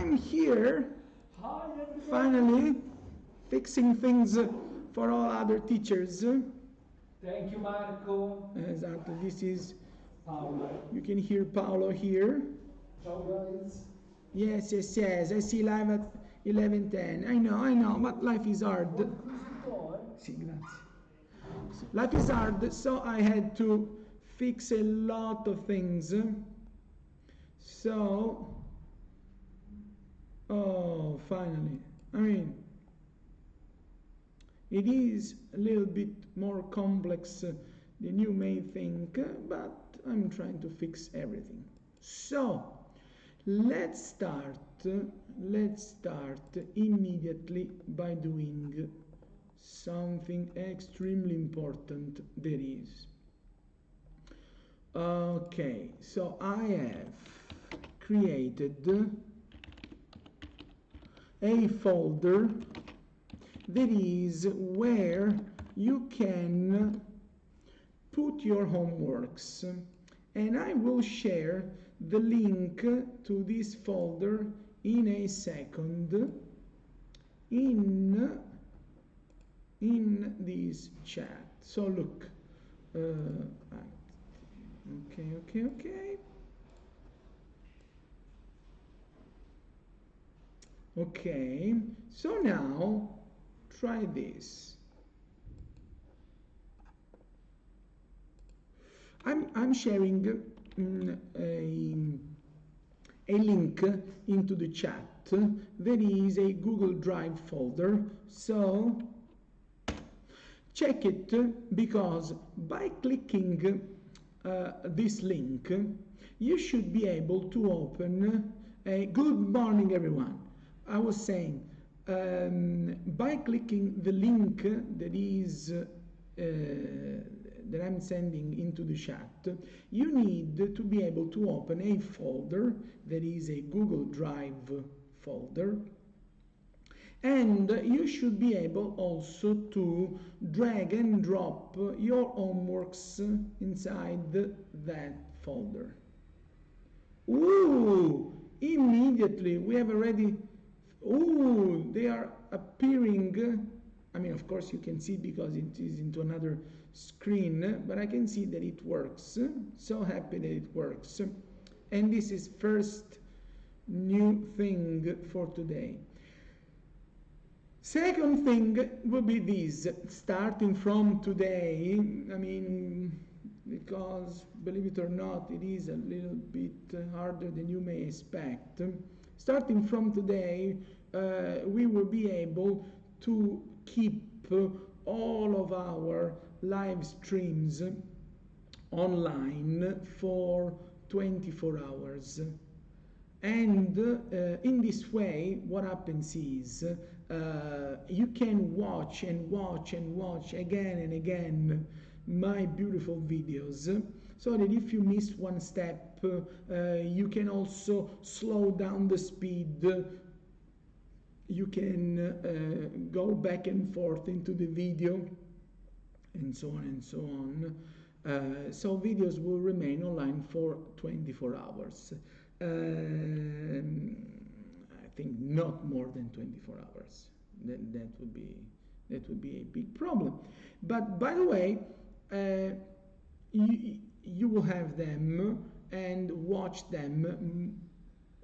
I'm here, finally, fixing things for all other teachers. Thank you, Marco. Exactly, this is Paolo. You can hear Paolo here. Ciao, guys. Yes, I see live at 11:10. I know, but life is hard. Sì, grazie. Life is hard, so I had to fix a lot of things. So, finally. I mean, it is a little bit more complex than you may think, but I'm trying to fix everything. So, let's start immediately by doing something extremely important. There is. Okay, so I have created a folder that is where you can put your homeworks, and I will share the link to this folder in a second in this chat. So look, okay, so now try this. I'm sharing a link into the chat. There is a Google Drive folder, so check it, because by clicking this link you should be able to open a good morning, everyone. I was saying, by clicking the link that is that I'm sending into the chat, you need to be able to open a folder that is a Google Drive folder, and you should be able also to drag and drop your homeworks inside that folder. Ooh, immediately we have already, they are appearing. I mean, of course you can see because it is into another screen, but I can see that it works. So happy that it works. And this is first new thing for today. Second thing will be this, starting from today. I mean, because believe it or not, it is a little bit harder than you may expect. Starting from today, we will be able to keep all of our live streams online for 24 hours. And in this way, what happens is you can watch and watch and watch again and again my beautiful videos, so that if you miss one step, you can also slow down the speed. You can go back and forth into the video, and so on and so on. So videos will remain online for 24 hours. I think not more than 24 hours. That would be a big problem. But by the way, you will have them and watch them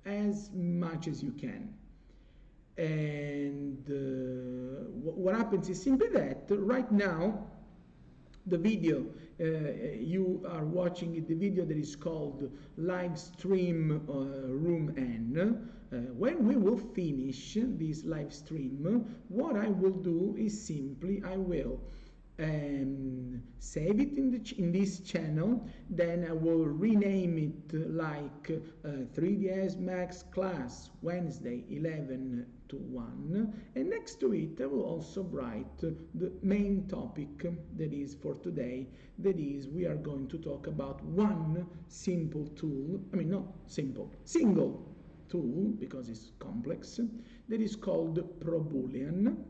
as much as you can. And what happens is simply that right now the video you are watching it, the video that is called live stream room N. When we will finish this live stream, what I will do is simply I will save it in this channel, then I will rename it like 3ds Max class Wednesday 11 to 1, and next to it I will also write the main topic that is for today, that is we are going to talk about one simple tool, I mean not simple, single tool because it's complex, that is called Proboolean.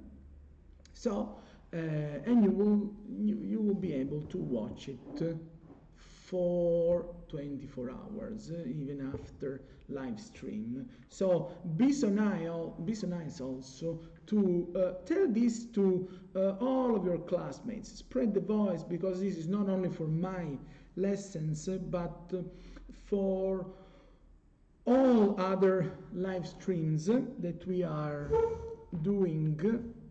So and you will be able to watch it for 24 hours, even after live stream. So be so nice also to tell this to all of your classmates. Spread the voice, because this is not only for my lessons, but for all other live streams that we are doing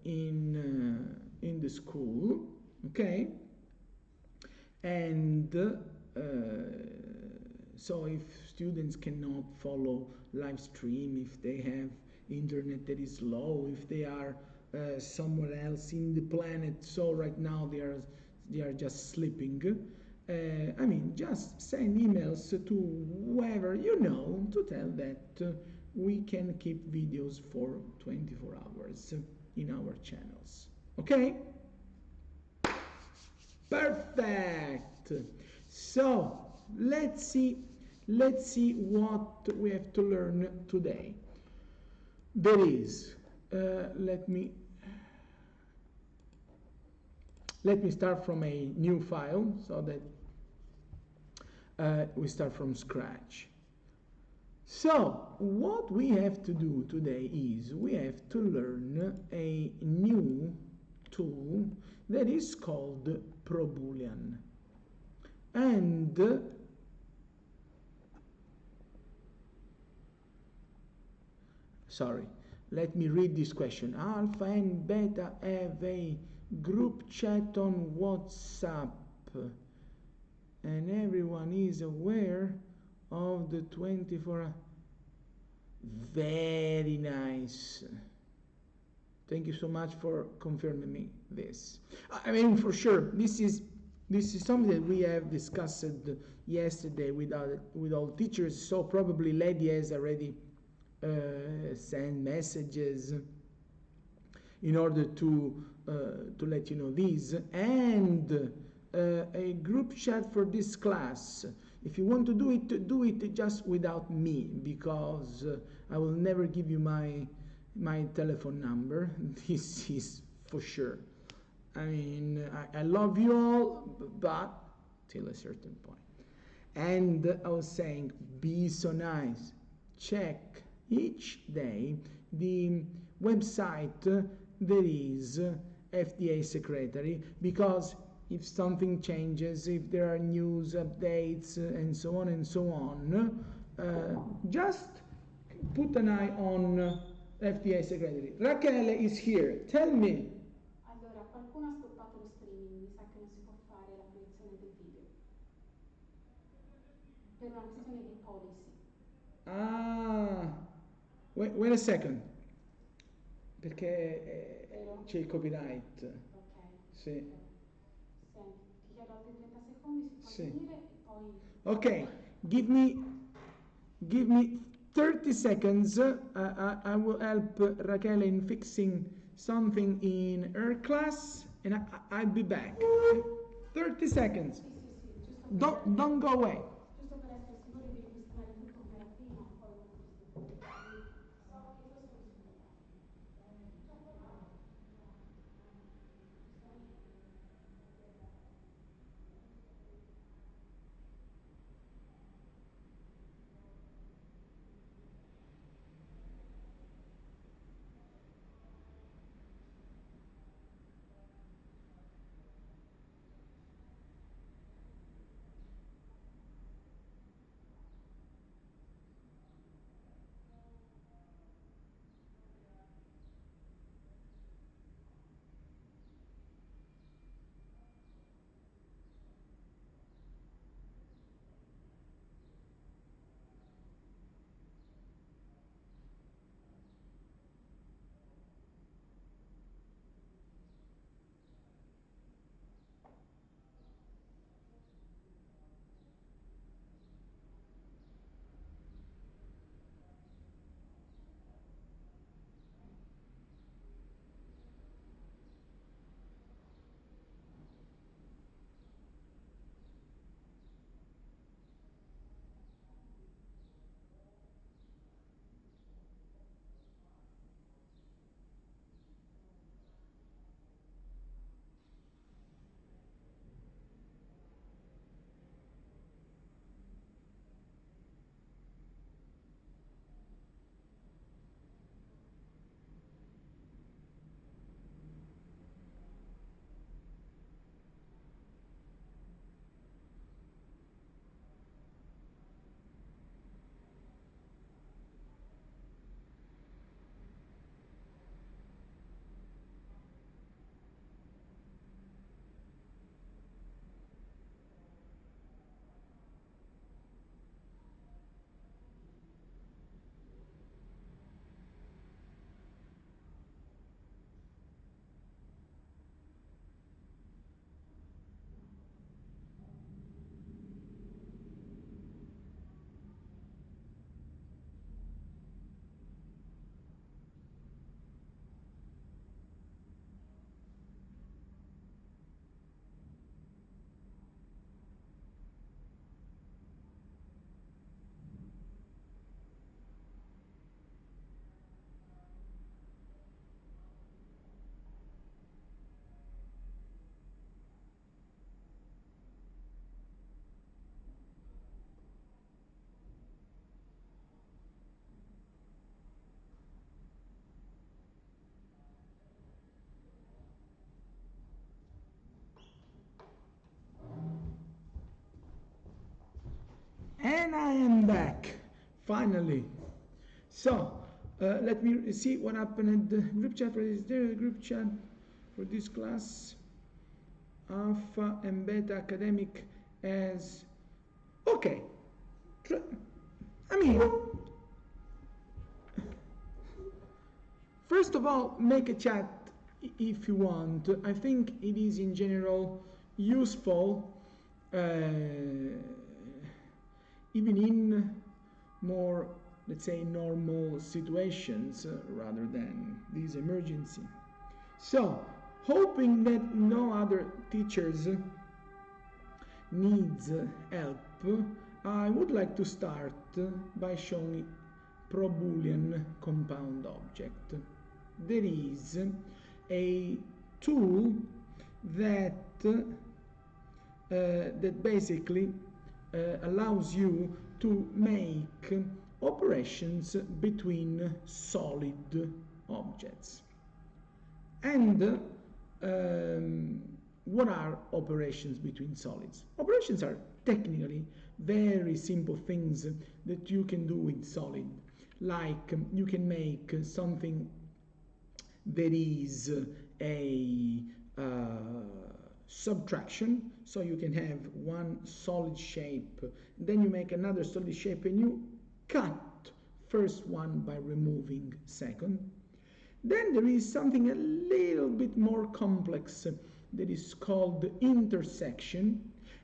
in the school, okay? And so if students cannot follow live stream, if they have internet that is low, if they are somewhere else in the planet, so right now they are just sleeping, I mean, just send emails to whoever you know to tell that we can keep videos for 24 hours in our channels. Okay? Perfect. So let's see what we have to learn today. There is let me start from a new file so that we start from scratch. So what we have to do today is we have to learn a new tool that is called Proboolean. And sorry, let me read this question. Alpha and Beta have a group chat on WhatsApp, and everyone is aware of the 24 Very nice. Thank you so much for confirming me this. I mean, for sure, this is something that we have discussed yesterday with all teachers. So probably Lady has already sent messages in order to let you know this, and a group chat for this class. If you want to do it just without me, because I will never give you my telephone number. This is for sure. I mean, I love you all, but till a certain point. And I was saying, be so nice. Check each day the website that is FDA Secretary, because if something changes, if there are news updates and so on, just put an eye on FDA Secretary. Rachele is here. Tell me. Allora, qualcuno ha stoppato lo streaming, mi sa che non si può fare la proiezione del video. Per una questione di policy. Ah, wait a second. Perché c'è il copyright. Ok. Sì. Okay. Senti, ti chiedo altri 30 secondi, si può Sì. finire e poi... Ok, give me 30 seconds. I will help Rachele in fixing something in her class, and I'll be back. 30 seconds. Sì, giusto per... Don't go away. Giusto per essere sicuri di ripristinare tutto come era prima, poi... So che questo risulta. And I am back, finally. So, let me see what happened in the group chat. Is there a group chat for this class? Alpha and Beta Academic as... Okay. I mean, first of all, make a chat if you want. I think it is in general useful, even in more, let's say, normal situations rather than this emergency. So, hoping that no other teachers needs help, I would like to start by showing Proboolean compound object. There is a tool that basically allows you to make operations between solid objects. And what are operations between solids? Operations are technically very simple things that you can do with solid. Like you can make something that is a subtraction, so you can have one solid shape, then you make another solid shape and you cut first one by removing second. Then there is something a little bit more complex that is called intersection,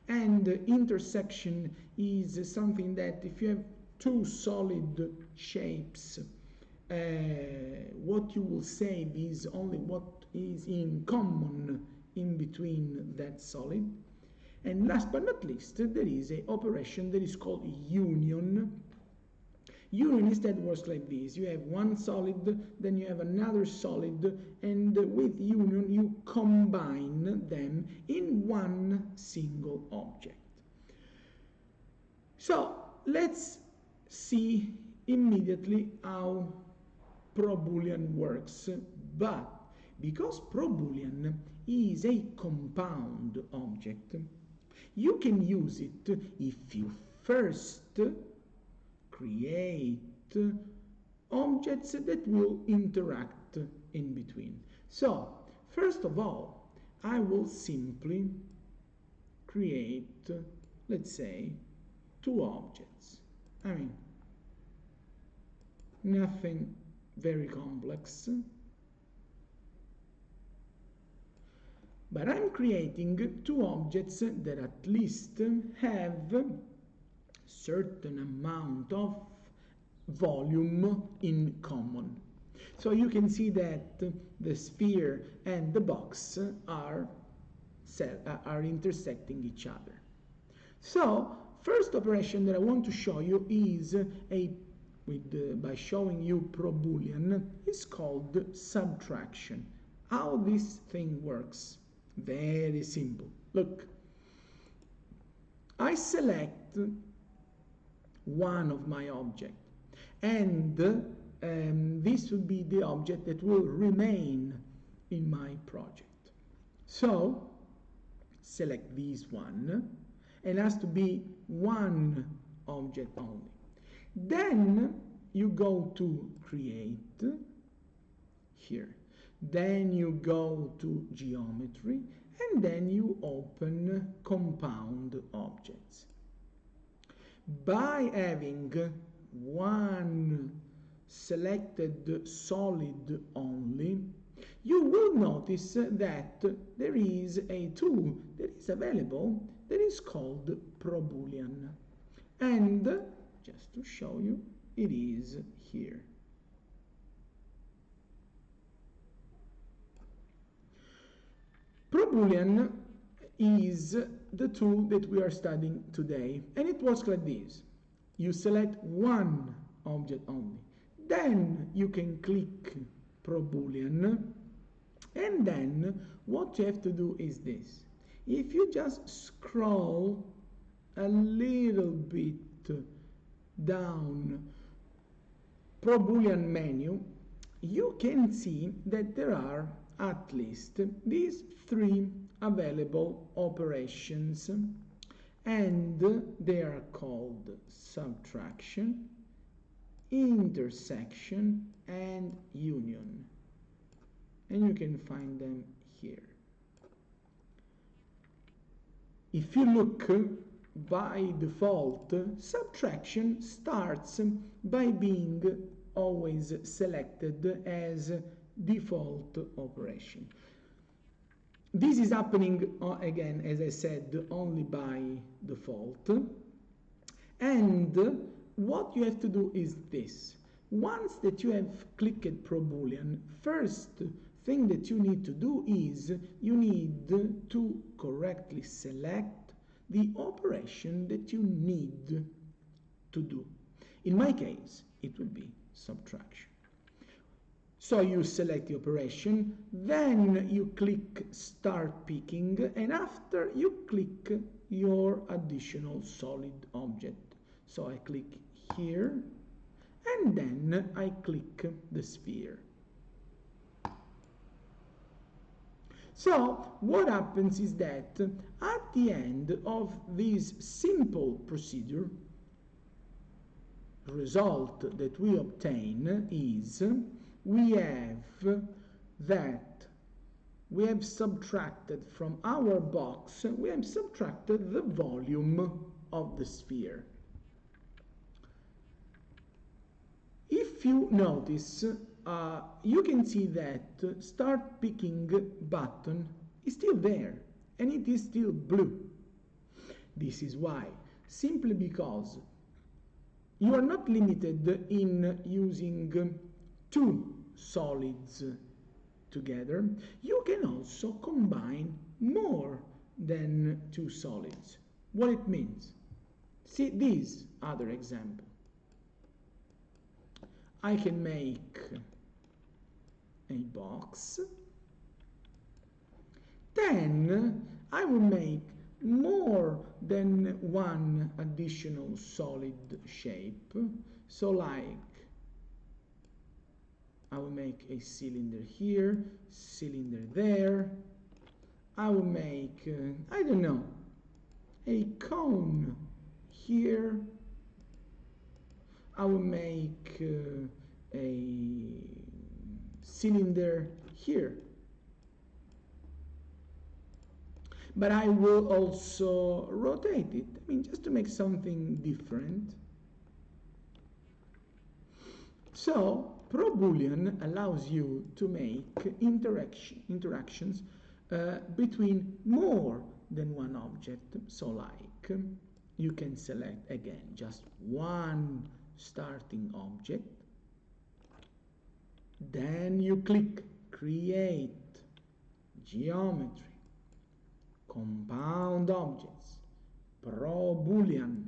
and intersection is something that if you have two solid shapes, what you will save is only what is in common in between that solid. And last but not least, there is an operation that is called union. Union instead works like this. You have one solid, then you have another solid, and with union you combine them in one single object. So let's see immediately how Proboolean works. But because Proboolean is a compound object, you can use it if you first create objects that will interact in between. So, first of all, I will simply create, let's say, two objects. I mean, nothing very complex. But I'm creating two objects that at least have certain amount of volume in common. So you can see that the sphere and the box are intersecting each other. So first operation that I want to show you is by showing you Proboolean, is called subtraction. How this thing works? Very simple. Look, I select one of my object, and this would be the object that will remain in my project. So select this one, and it has to be one object only. Then you go to create here, then you go to geometry, and then you open compound objects. By having one selected solid only, you will notice that there is a tool that is available that is called Proboolean. And just to show you, it is here. Proboolean is the tool that we are studying today, and it works like this. You select one object only, then you can click Proboolean, and then what you have to do is this. If you just scroll a little bit down Proboolean menu, you can see that there are at least these three available operations, and they are called subtraction, intersection, and union. And you can find them here. If you look, by default, subtraction starts by being always selected as default operation. This is happening, again, as I said, only by default. And what you have to do is this. Once that you have clicked Proboolean, first thing that you need to do is you need to correctly select the operation that you need to do. In my case, it will be subtraction. So you select the operation, then you click Start Picking, and after you click your additional solid object. So I click here, and then I click the sphere. So what happens is that at the end of this simple procedure, the result that we obtain is we have subtracted from our box, we have subtracted the volume of the sphere. If you notice, you can see that Start Picking button is still there, and it is still blue. This is why, simply because you are not limited in using two solids together. You can also combine more than two solids. What it means? See this other example. I can make a box. Then I will make more than one additional solid shape. So like I will make a cylinder here, cylinder there. I will make, I don't know, a cone here. I will make a cylinder here. But I will also rotate it, I mean, just to make something different. So Proboolean allows you to make interactions between more than one object. So like you can select again just one starting object, then you click Create Geometry, Compound Objects, Proboolean.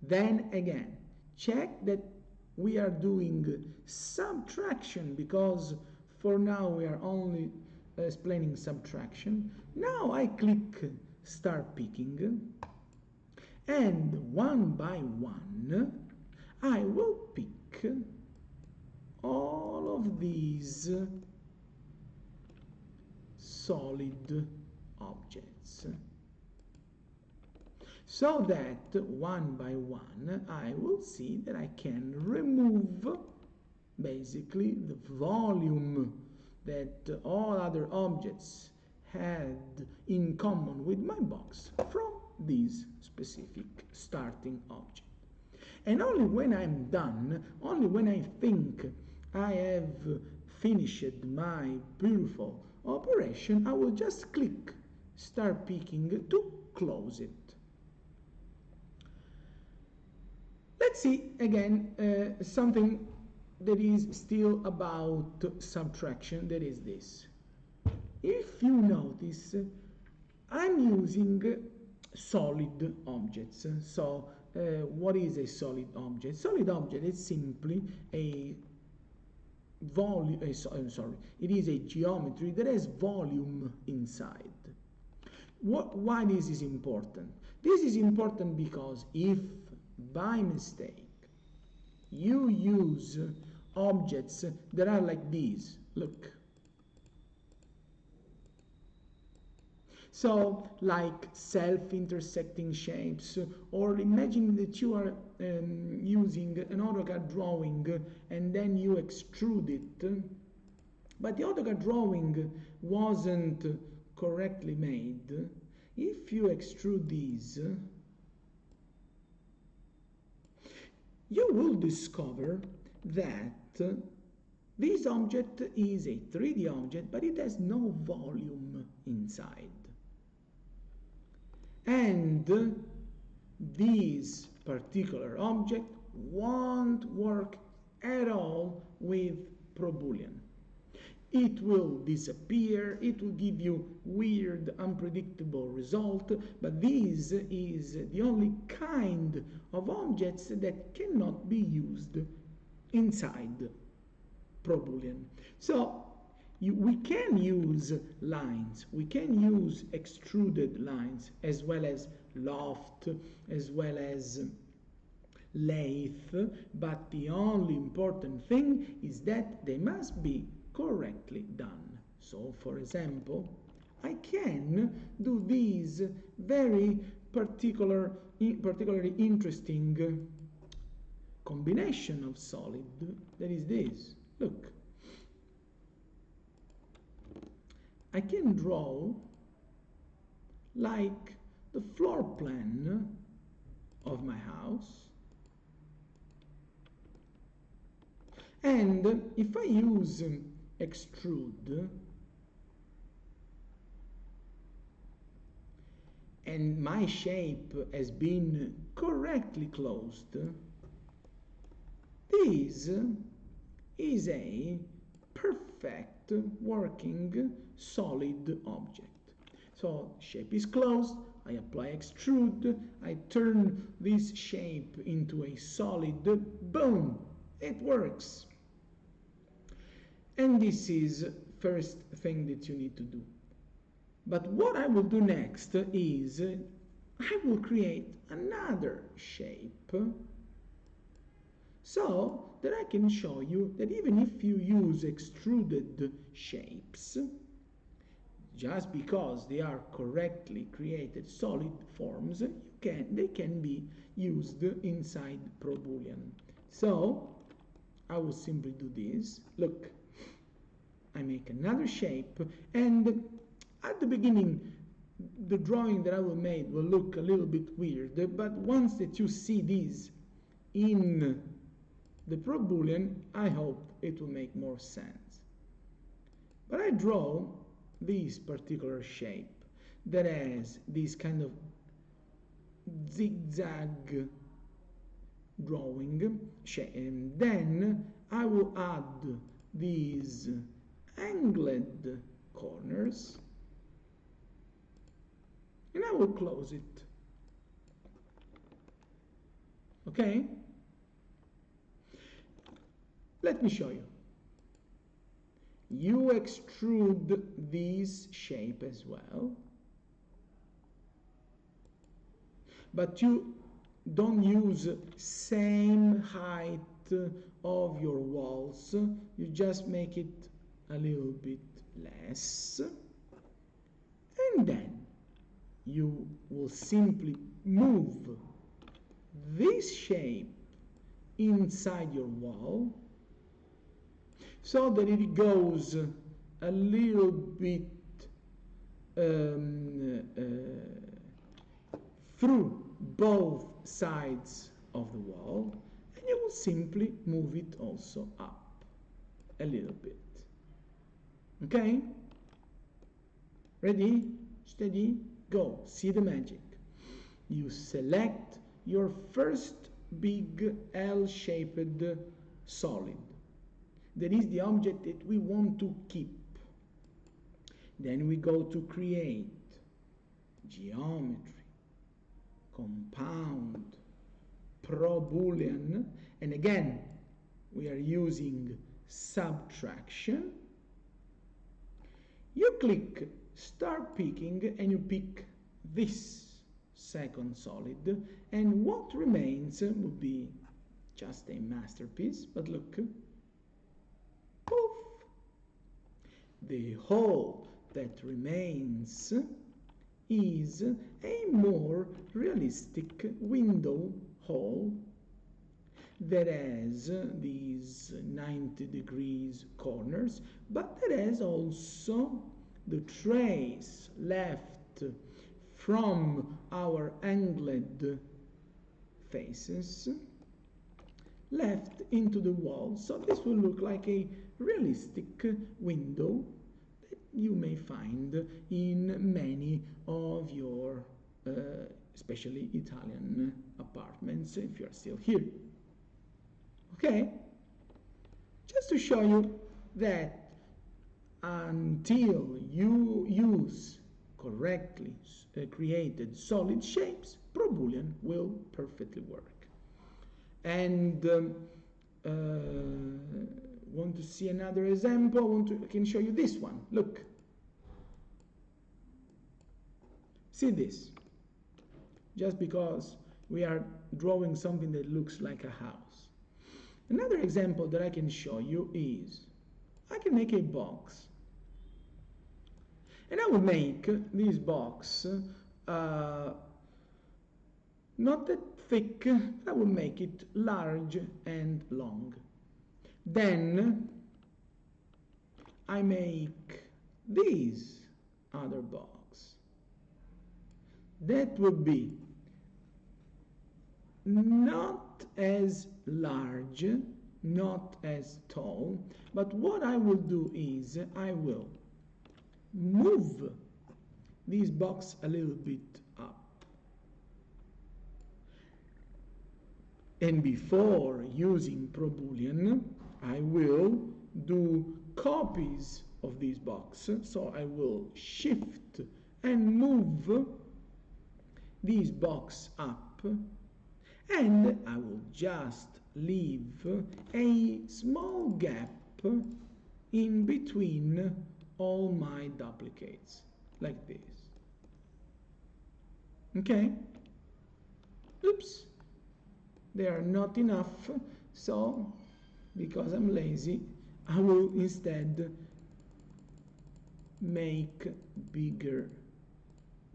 Then again check that we are doing subtraction, because for now we are only explaining subtraction. Now I click Start Picking, and one by one I will pick all of these solid objects, so that one by one I will see that I can remove basically the volume that all other objects had in common with my box from this specific starting object. And only when I'm done, only when I think I have finished my beautiful operation, I will just click Start Picking to close it. Let's see again something that is still about subtraction, that is this. If you notice, I'm using solid objects. So what is a solid object? Solid object is simply a volume, it is a geometry that has volume inside. Why this is important? This is important because if by mistake you use objects that are like these, look. So, like self-intersecting shapes, or imagine that you are using an AutoCAD drawing and then you extrude it, but the AutoCAD drawing wasn't correctly made. If you extrude these, you will discover that this object is a 3D object, but it has no volume inside. And this particular object won't work at all with Proboolean. It will disappear, it will give you weird, unpredictable result, but this is the only kind of objects that cannot be used inside Proboolean. So we can use lines, we can use extruded lines, as well as loft, as well as lathe, but the only important thing is that they must be correctly done. So, for example, I can do these very particularly interesting combination of solid, that is this. Look, I can draw like the floor plan of my house, and if I use extrude and my shape has been correctly closed, this is a perfect working solid object. So shape is closed, I apply extrude, I turn this shape into a solid, boom, it works. And this is first thing that you need to do. But what I will do next is I will create another shape so that I can show you that even if you use extruded shapes, just because they are correctly created solid forms, they can be used inside Proboolean. So I will simply do this. Look, I make another shape, and at the beginning the drawing that I will make will look a little bit weird, but once that you see this in the Proboolean, I hope it will make more sense. But I draw this particular shape that has this kind of zigzag drawing shape, and then I will add these angled corners and I will close it. Okay? Let me show you. You extrude this shape as well, but you don't use same height of your walls. You just make it a little bit less, and then you will simply move this shape inside your wall so that it goes a little bit through both sides of the wall, and you will simply move it also up a little bit. Okay? Ready? Steady? Go. See the magic. You select your first big L-shaped solid. That is the object that we want to keep. Then we go to create, geometry, compound, Proboolean, and again we are using subtraction. You click start picking and you pick this second solid, and what remains would be just a masterpiece, but look, poof, the hole that remains is a more realistic window hole that has these 90 degrees corners, but that has also the trace left from our angled faces left into the wall. So this will look like a realistic window that you may find in many of your especially Italian apartments if you're still here. Okay? Just to show you that until you use correctly created solid shapes, Proboolean will perfectly work. And want to see another example? I can show you this one. Look. See this. Just because we are drawing something that looks like a house. Another example that I can show you is I can make a box. And I will make this box not that thick, I will make it large and long. Then I make this other box. That would be not as large, not as tall, but what I will do is I will move this box a little bit up. And before using Proboolean, I will do copies of this box. So I will shift and move this box up, and I will just leave a small gap in between all my duplicates, like this. Okay? Oops. They are not enough, so because I'm lazy, I will instead make bigger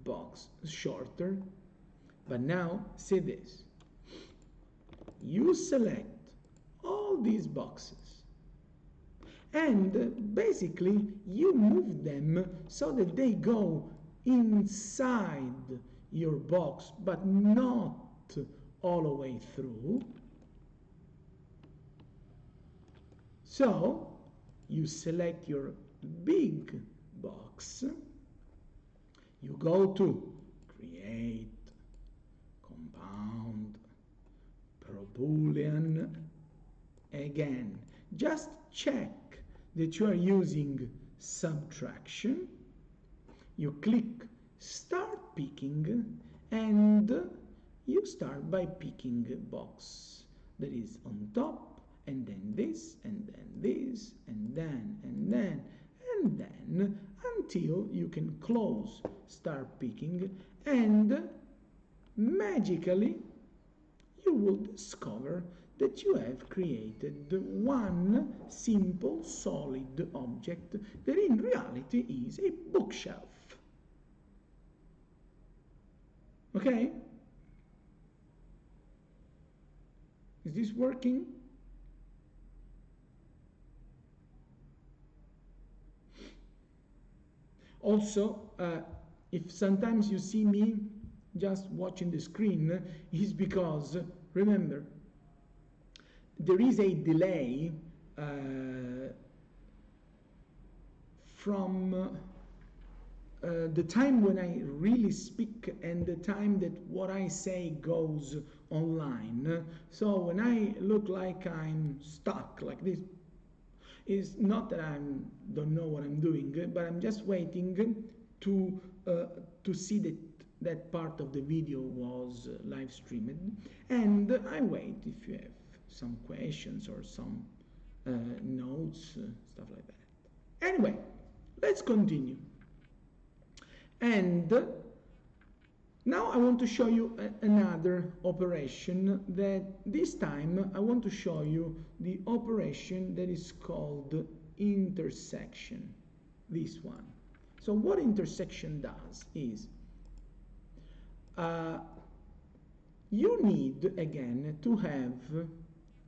box, shorter. But now, see this. You select all these boxes and basically you move them so that they go inside your box, but not all the way through. So you select your big box, you go to create, compound, Proboolean. Again, just check that you are using subtraction. You click start picking and you start by picking a box that is on top, and then this, and then this, and then, and then, and then, until you can close start picking, and magically you will discover that you have created one simple solid object that in reality is a bookshelf. Okay? Is this working? Also, if sometimes you see me just watching the screen, is because, remember, there is a delay from the time when I really speak and the time that what I say goes online. So when I look like I'm stuck like this, it's not that I don't know what I'm doing, but I'm just waiting to see that that part of the video was live streamed, and I wait if you have some questions or some notes, stuff like that. Anyway, let's continue. And now I want to show you another operation that this time I want to show you the operation that is called intersection, this one. So what intersection does is you need again to have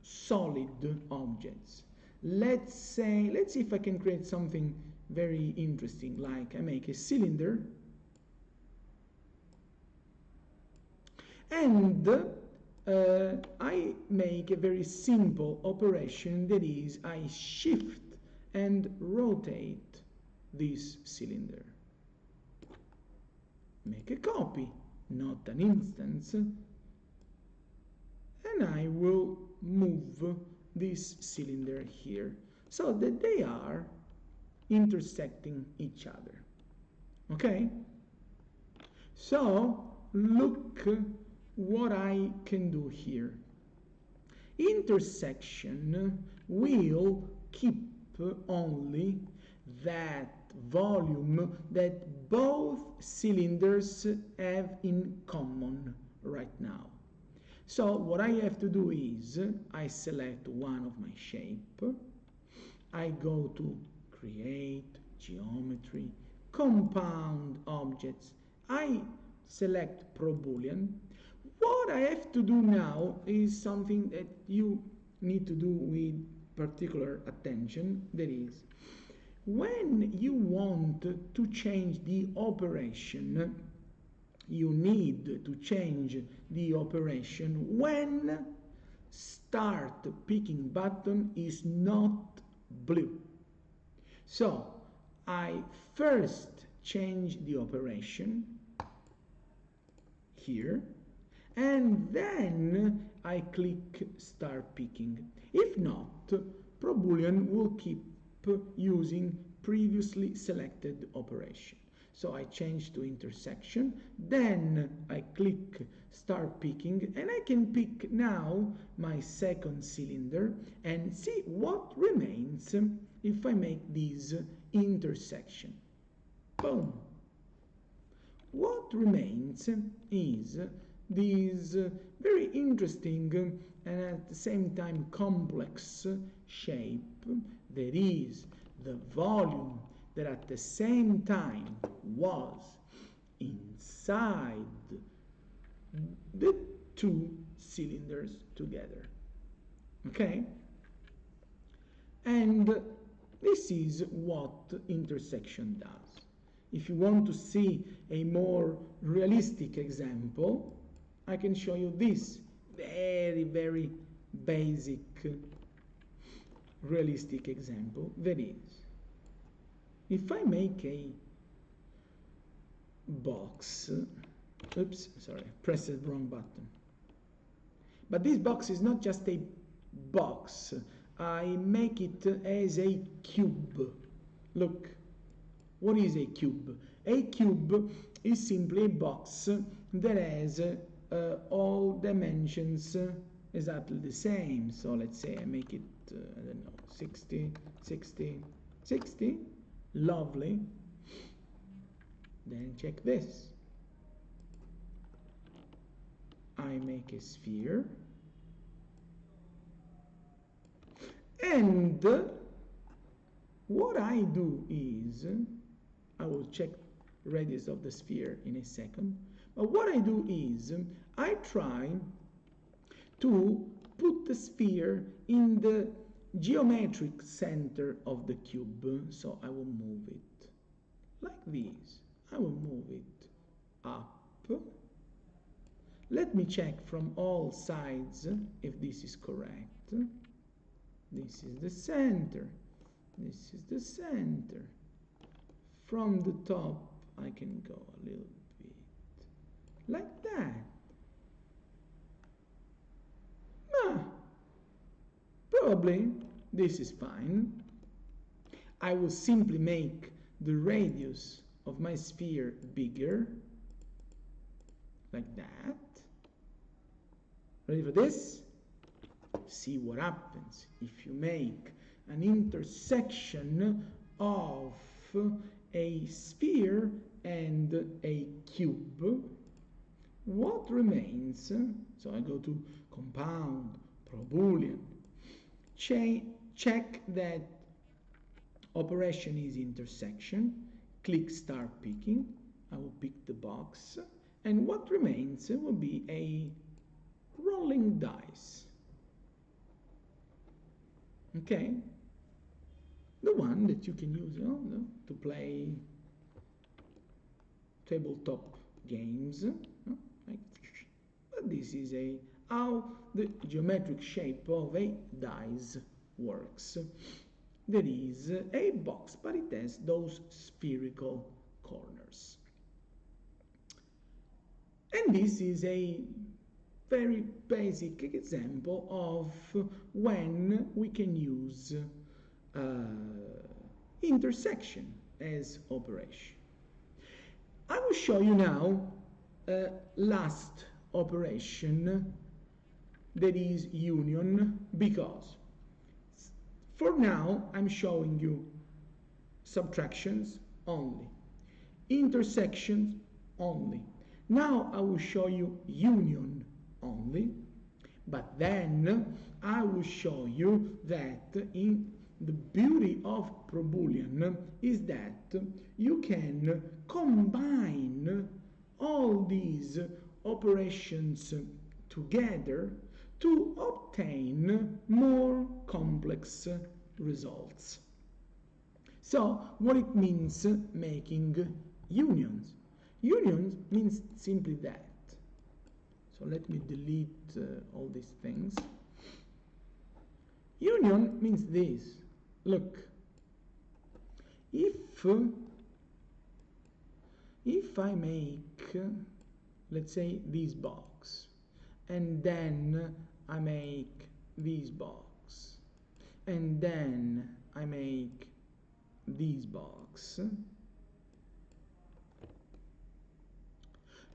solid objects. Let's see if I can create something very interesting, like I make a cylinder and I make a very simple operation, that is, I shift and rotate this cylinder. Make a copy, not an instance, and I will move this cylinder here so that they are intersecting each other. Okay? So look what I can do here. Intersection will keep only that volume that both cylinders have in common right now. So what I have to do is I select one of my shape, I go to create, geometry, compound objects, I select Proboolean. What I have to do now is something that you need to do with particular attention, that is, when you want to change the operation, you need to change the operation when start picking button is not blue. So I first change the operation here, and then I click start picking. If not, Proboolean will keep using previously selected operation. So I change to intersection, then I click start picking, and I can pick now my second cylinder and see what remains if I make this intersection. Boom! What remains is this very interesting and at the same time complex shape, that is the volume that at the same time was inside the two cylinders together. Okay? And this is what intersection does. If you want to see a more realistic example, I can show you this very, very basic realistic example. That is, if I make a box, oops, sorry, pressed the wrong button. But this box is not just a box. I make it as a cube. Look, what is a cube? A cube is simply a box that has all dimensions exactly the same. So let's say I make it, I don't know, 60, 60, 60. Lovely. Then check this. I make a sphere. And what I do is, I will check radius of the sphere in a second, but what I do is, I try to put the sphere in the geometric center of the cube. So I will move it like this. I will move it up. Let me check from all sides if this is correct. This is the center. This is the center. From the top, I can go a little bit like that. Probably this is fine. I will simply make the radius of my sphere bigger, like that. Ready for this? See what happens if you make an intersection of a sphere and a cube. What remains? So I go to compound, Proboolean. Check that operation is intersection. Click start picking. I will pick the box. And what remains will be a rolling dice. Okay? The one that you can use to play tabletop games. But this is how the geometric shape of a dice works. There is a box, but it has those spherical corners. And this is a very basic example of when we can use intersection as operation. I will show you now last operation, that is union, because for now I'm showing you subtractions only, intersections only. Now I will show you union only, but then I will show you that in the beauty of Proboolean is that you can combine all these operations together to obtain more complex results. So what it means making unions? Unions means simply that. So let me delete all these things. Union means this. Look, if I make, let's say, this box, and then I make this box, and then I make this box,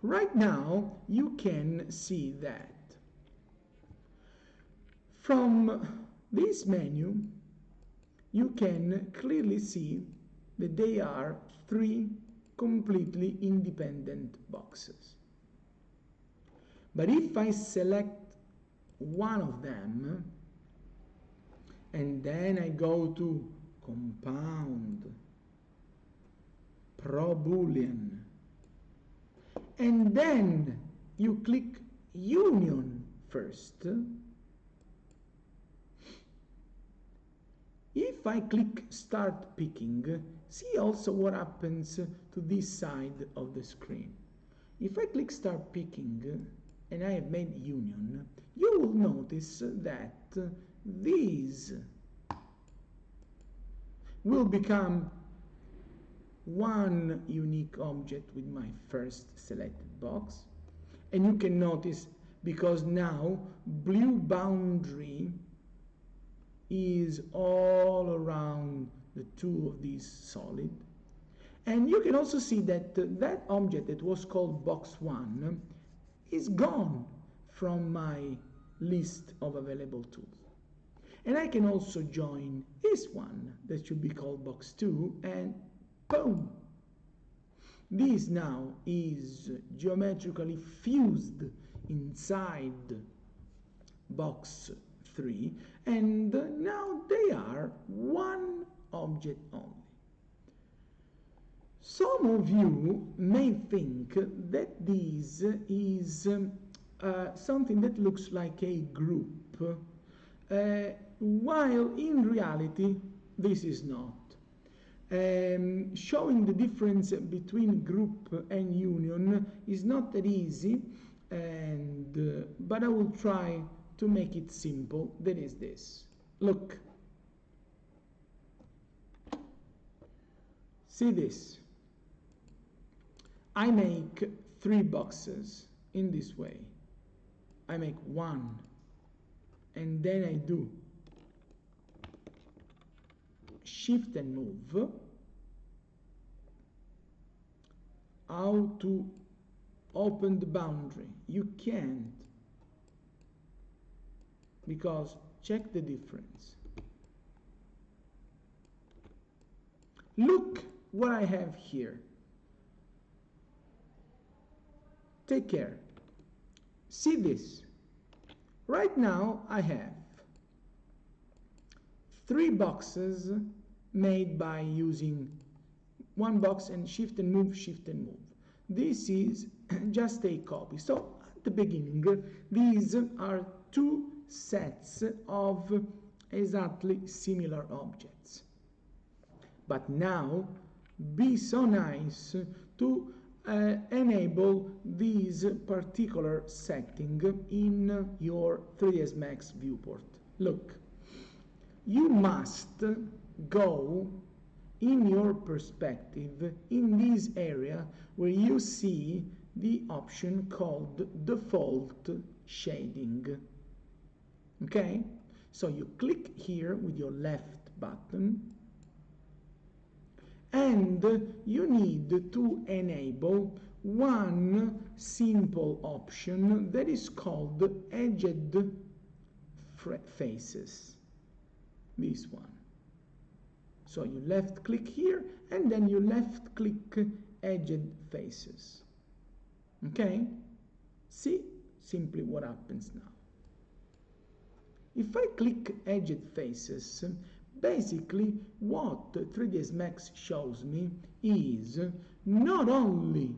right now you can see that from this menu you can clearly see that they are three completely independent boxes. But if I select one of them and then I go to compound, Proboolean, and then you click union first, if I click start picking, see also what happens to this side of the screen. If I click start picking and I have made union, you will notice that these will become one unique object with my first selected box. And you can notice, because now blue boundary is all around the two of these solid. And you can also see that that object that was called box 1 is gone from my list of available tools. And I can also join this one that should be called box 2, and boom! This now is geometrically fused inside box 3, and now they are one object only. Some of you may think that this is something that looks like a group, while in reality this is not. Showing the difference between group and union is not that easy, but I will try to make it simple. That is this. Look. See this. I make 3 boxes in this way. I make 1, and then I do shift and move. How to open the boundary? You can't, because check the difference. Look what I have here. Take care. See this. Right now I have 3 boxes made by using 1 box and shift and move, shift and move. This is just a copy. So at the beginning, these are two sets of exactly similar objects. But now, be so nice to enable this particular setting in your 3ds Max viewport. Look, you must go in your perspective in this area where you see the option called default shading. Okay, so you click here with your left button, and you need to enable one simple option that is called edged faces. This one. So you left click here, and then you left click edged faces. Okay? See simply what happens now. If I click edged faces, basically what 3ds Max shows me is not only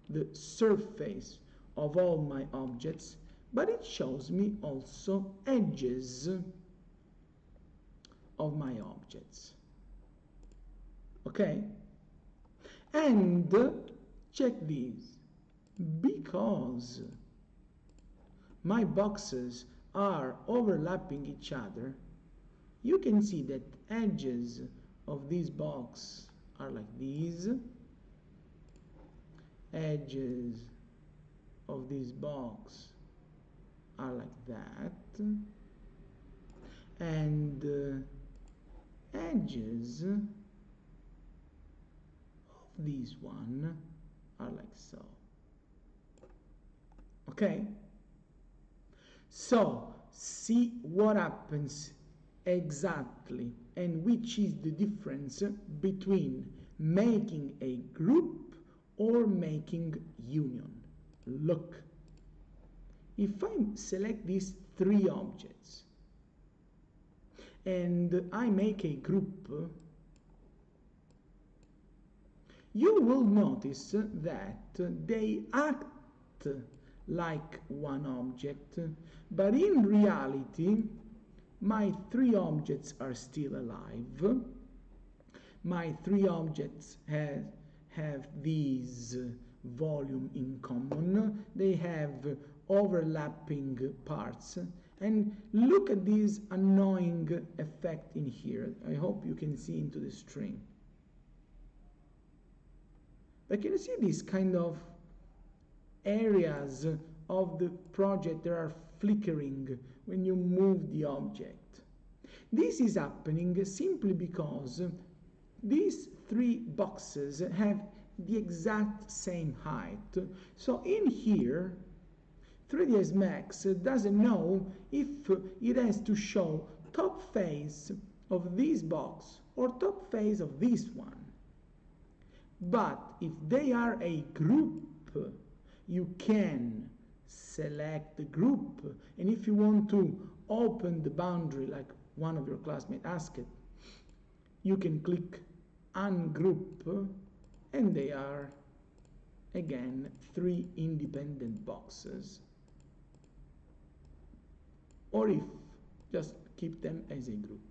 the surface of all my objects, but it shows me also edges of my objects. Okay? And check this. Because my boxes are overlapping each other, you can see that edges of this box are like these, edges of this box are like that, and edges of this one are like so. Okay? So, see what happens exactly and which is the difference between making a group or making union. Look, if I select these three objects and I make a group, you will notice that they act like one object, but in reality my three objects are still alive. My three objects have these volume in common. They have overlapping parts. And look at this annoying effect in here. I hope you can see into the string. But can you see these kind of areas of the project that are flickering when you move the object? This is happening simply because these three boxes have the exact same height. So in here, 3ds Max doesn't know if it has to show top face of this box or top face of this one. But if they are a group, you can select the group, and if you want to open the boundary like one of your classmates asked, you can click ungroup, and they are again three independent boxes. Or if just keep them as a group.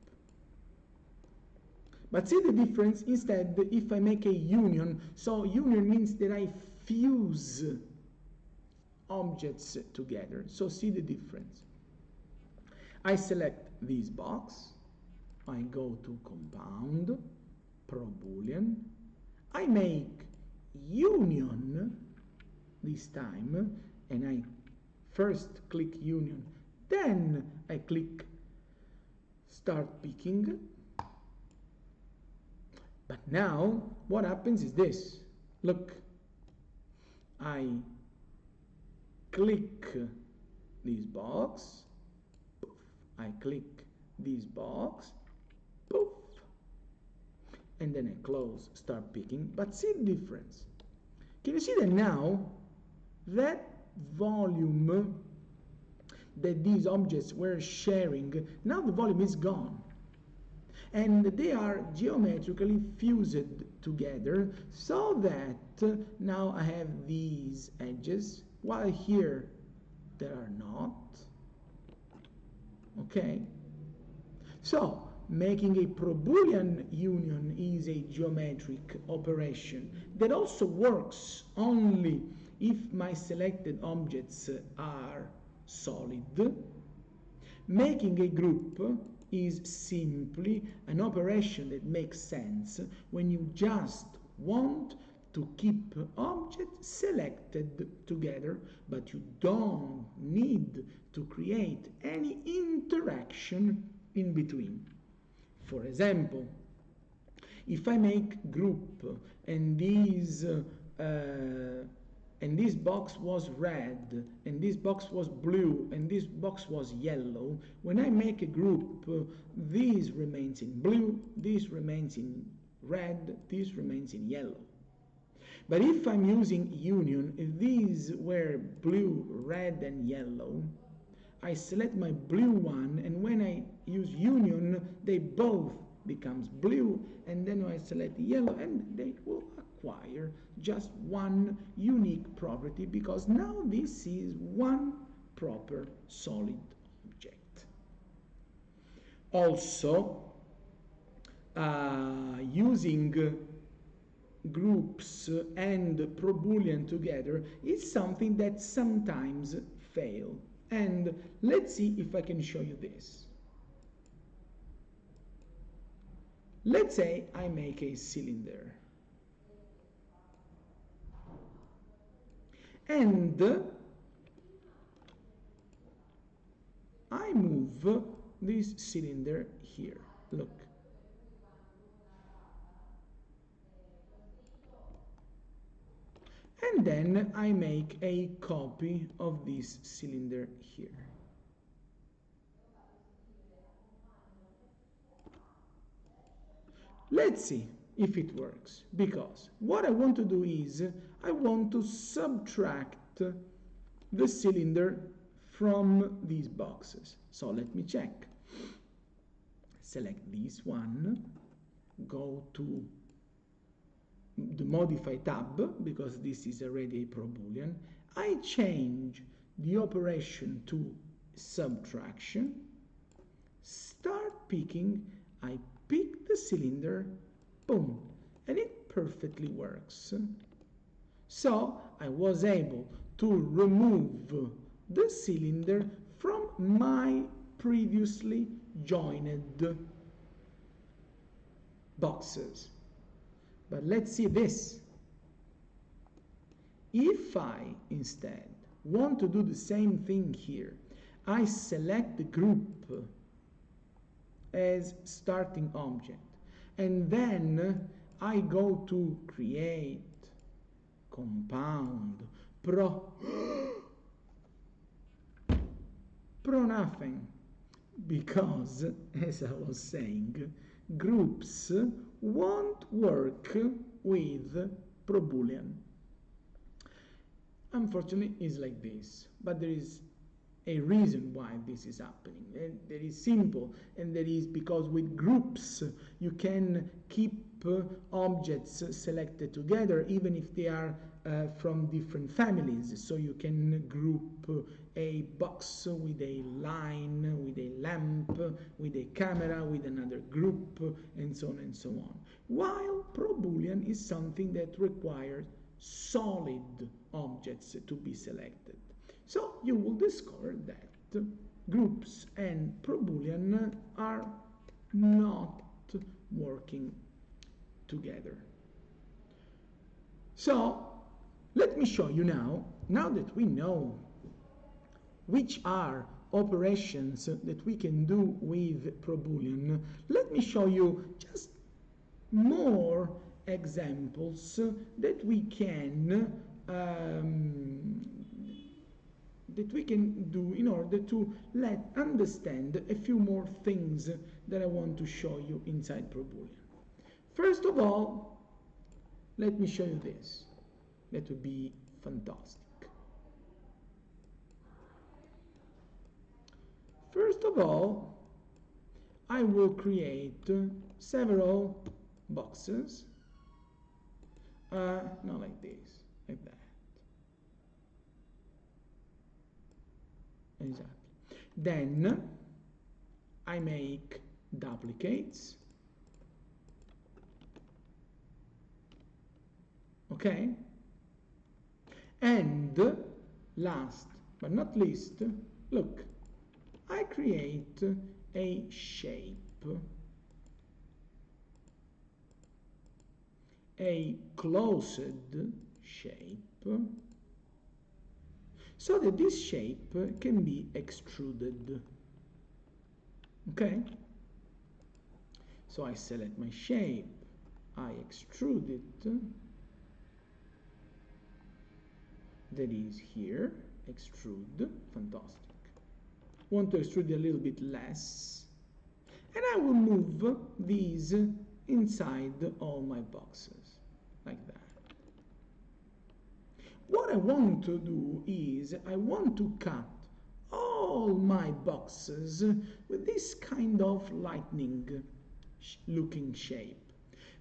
But see the difference instead if I make a union. So union means that I fuse objects together. So see the difference. I select this box, I go to compound, Proboolean, I make union this time, and I first click union, then I click start picking. But now what happens is this. Look, I click this box, poof. I click this box, poof, and then I close, start picking. But see the difference. Can you see that now that volume that these objects were sharing, now the volume is gone. and they are geometrically fused together so that now I have these edges, while here there are not. Okay? So, making a Proboolean union is a geometric operation that also works only if my selected objects are solid. Making a group is simply an operation that makes sense when you just want to keep objects selected together, but you don't need to create any interaction in between. For example, if I make group and this box was red, and this box was blue, and this box was yellow, when I make a group, this remains in blue, this remains in red, this remains in yellow. But if I'm using union, if these were blue, red, and yellow, I select my blue one, and when I use union, they both becomes blue, and then I select yellow, and they will acquire just one unique property, because now this is one proper solid object. Also, using groups and Proboolean together is something that sometimes fail. And let's see if I can show you this. Let's say I make a cylinder. And I move this cylinder here. Look. And then I make a copy of this cylinder here. Let's see if it works, because what I want to do is I want to subtract the cylinder from these boxes. So let me check. Select this one, go to the modify tab, because this is already a Proboolean. I change the operation to subtraction, start picking, I pick the cylinder, boom, and it perfectly works. So I was able to remove the cylinder from my previously joined boxes. But let's see this. If I instead want to do the same thing here, I select the group as starting object, and then I go to create, compound, pro nothing, because as I was saying, groups won't work with Proboolean. Unfortunately, it's like this, but there is a reason why this is happening, and that is simple, and that is because with groups you can keep objects selected together even if they are from different families. So you can group a box with a line, with a lamp, with a camera, with another group, and so on and so on. While Proboolean is something that requires solid objects to be selected. So you will discover that groups and Proboolean are not working together. So let me show you now that we know which are operations that we can do with Proboolean, let me show you just more examples that we can do in order to understand a few more things that I want to show you inside Proboolean. First of all, let me show you this. That would be fantastic. First of all, I will create several boxes, not like this, like that. Exactly. Then I make duplicates. Okay? And last but not least, look, I create a shape, a closed shape, so that this shape can be extruded. Okay? So I select my shape, I extrude it, that is here, extrude, fantastic. Want to extrude a little bit less, and I will move these inside all my boxes, like that. What I want to do is, I want to cut all my boxes with this kind of lightning looking shape.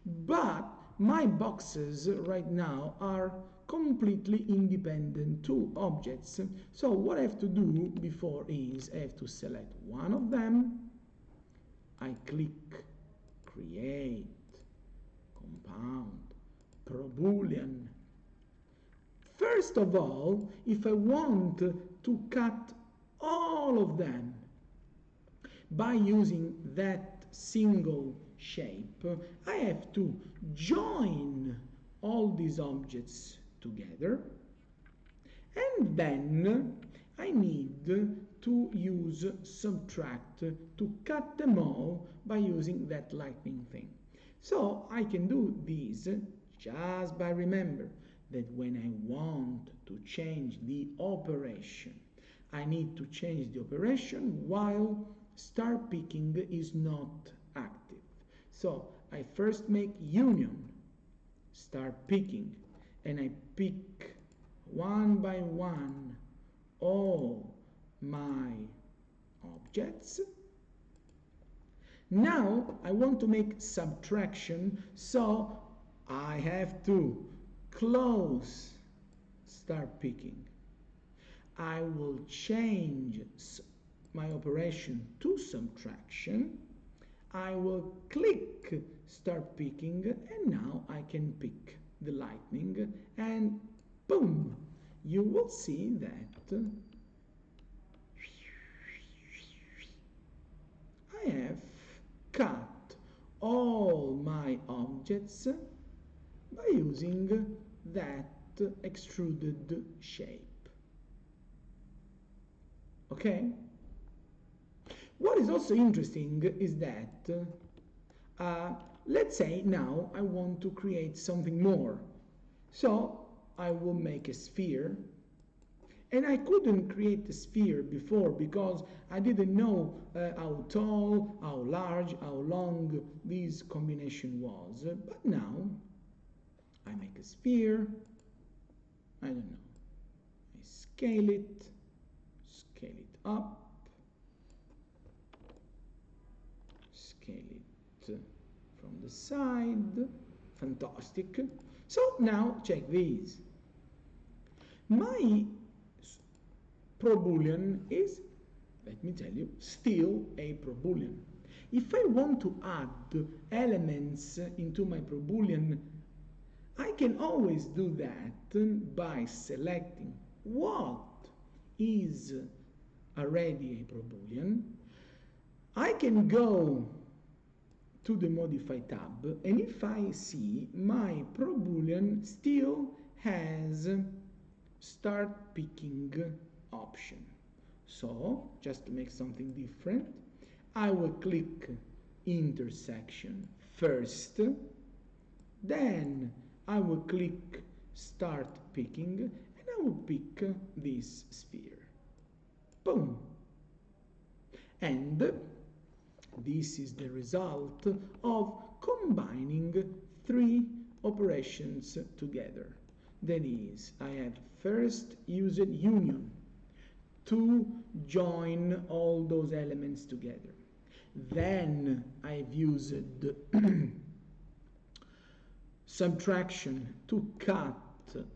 But my boxes right now are completely independent two objects. So what I have to do before is I have to select one of them. I click create, compound, Proboolean. First of all, if I want to cut all of them by using that single shape, I have to join all these objects together, and then I need to use subtract to cut them all by using that lightning thing. So I can do this just by remember that when I want to change the operation, I need to change the operation while star picking is not active. So I first make union, start picking, and I pick one by one all my objects. Now I want to make subtraction, so I have to close start picking. I will change my operation to subtraction. I will click start picking, and now I can pick the lightning, and boom, you will see that I have cut all my objects by using that extruded shape. Okay? What is also interesting is that let's say now I want to create something more. So I will make a sphere, and I couldn't create a sphere before because I didn't know how tall, how large, how long this combination was. But now I make a sphere, I don't know, I scale it up, scale it from the side, fantastic. So now check these. My Proboolean is, let me tell you, still a Proboolean. If I want to add elements into my Proboolean, I can always do that by selecting what is already a Proboolean. I can go to the Modify tab, and if I see my Proboolean still has Start Picking option. So, just to make something different, I will click intersection first, then I will click Start Picking, and I will pick this sphere. Boom! And this is the result of combining three operations together. That is, I have first used union to join all those elements together. Then I've used subtraction to cut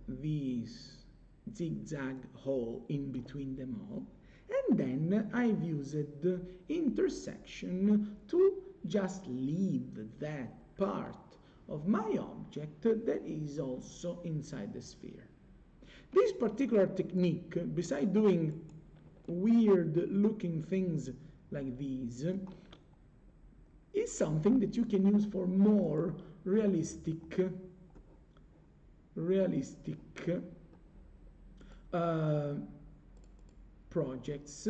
this zigzag hole in between them all. And then I've used intersection to just leave that part of my object that is also inside the sphere. This particular technique, besides doing weird looking things like these, is something that you can use for more realistic projects.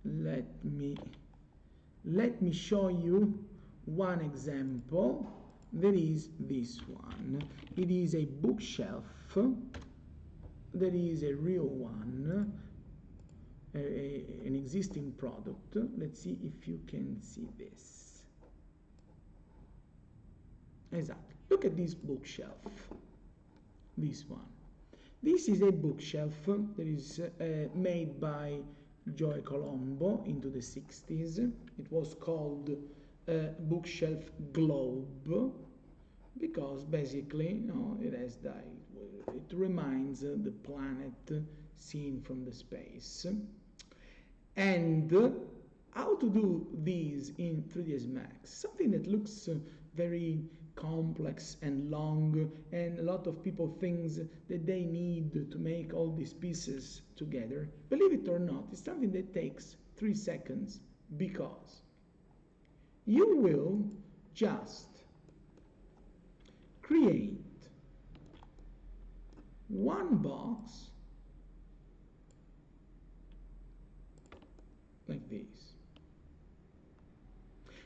Let me show you one example. There is this one. It is a bookshelf. That is a real one, an existing product. Let's see if you can see this. Exactly. Look at this bookshelf. This one. This is a bookshelf that is made by Joy Colombo into the 60s. It was called bookshelf globe because basically, it has it reminds the planet seen from the space. And how to do these in 3ds Max? Something that looks very complex and long, and a lot of people think that they need to make all these pieces together. Believe it or not, it's something that takes 3 seconds, because you will just create one box like this.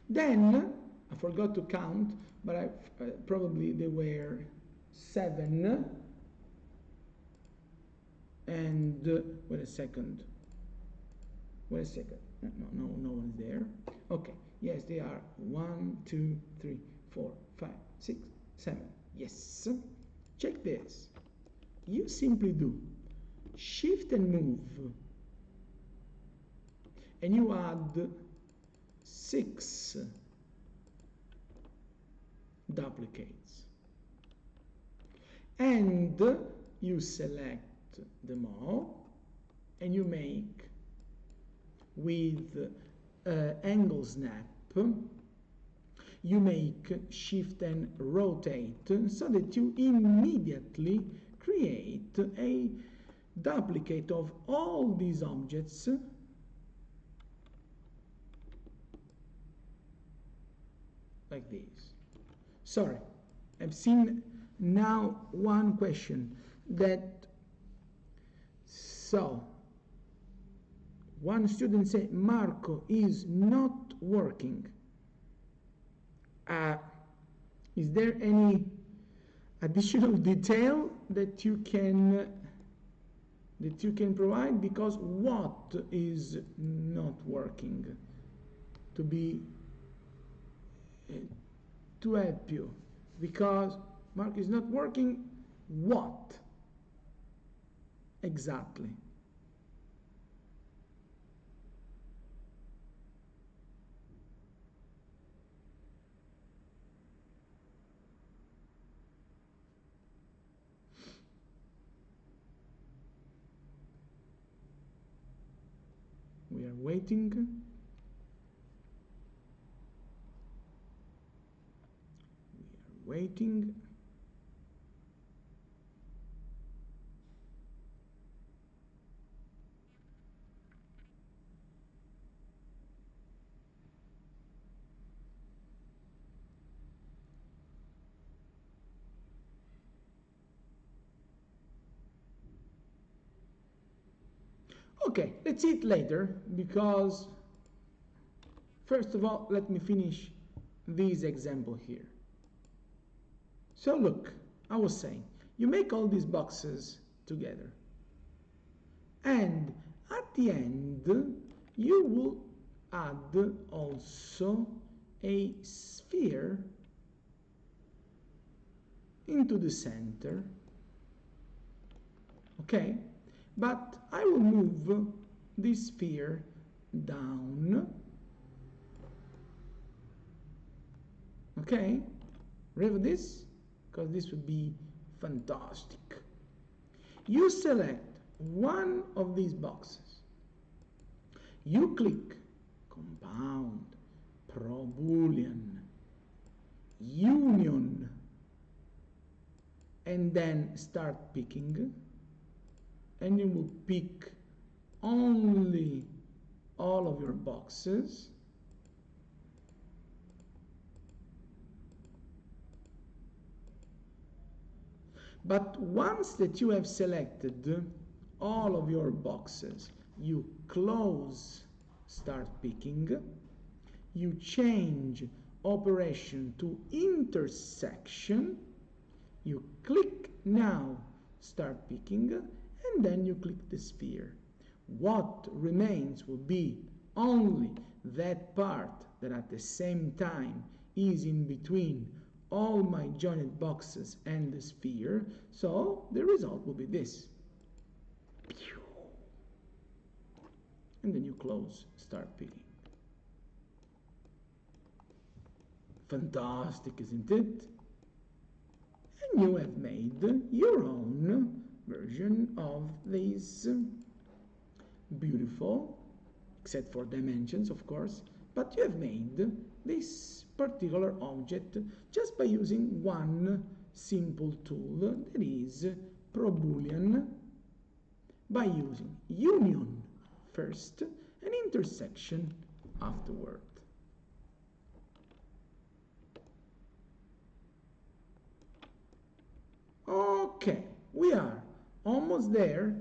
Then I forgot to count, but probably there were 7. And wait a second. No one's there. Okay, yes, they are 1, 2, 3, 4, 5, 6, 7. Yes. Check this. You simply do shift and move, and you add 6 duplicates, and you select them all, and you make with angle snap, you make shift and rotate, so that you immediately create a duplicate of all these objects like this. Sorry, I've seen now one question that, so one student said Marco is not working. Is there any additional detail that you can provide? Because what is not working, to help you? Because Marco is not working, what exactly? We are waiting. We are waiting. Okay, let's see it later, because first of all, let me finish this example here. So look, I was saying, you make all these boxes together, and at the end, you will add also a sphere into the center, okay? But I will move this sphere down. Okay, ready for this? Because this would be fantastic. You select one of these boxes. You click compound, Proboolean, union, and then start picking, and you will pick only all of your boxes. But once that you have selected all of your boxes, you close start picking, you change operation to intersection, you click now start picking, and then you click the sphere. What remains will be only that part that at the same time is in between all my joined boxes and the sphere, so the result will be this. And then you close start picking. Fantastic, isn't it? And you have made your own version of this beautiful, except for dimensions, of course, but you have made this particular object just by using one simple tool, that is Proboolean, by using union first and intersection afterward. Okay, we are almost there,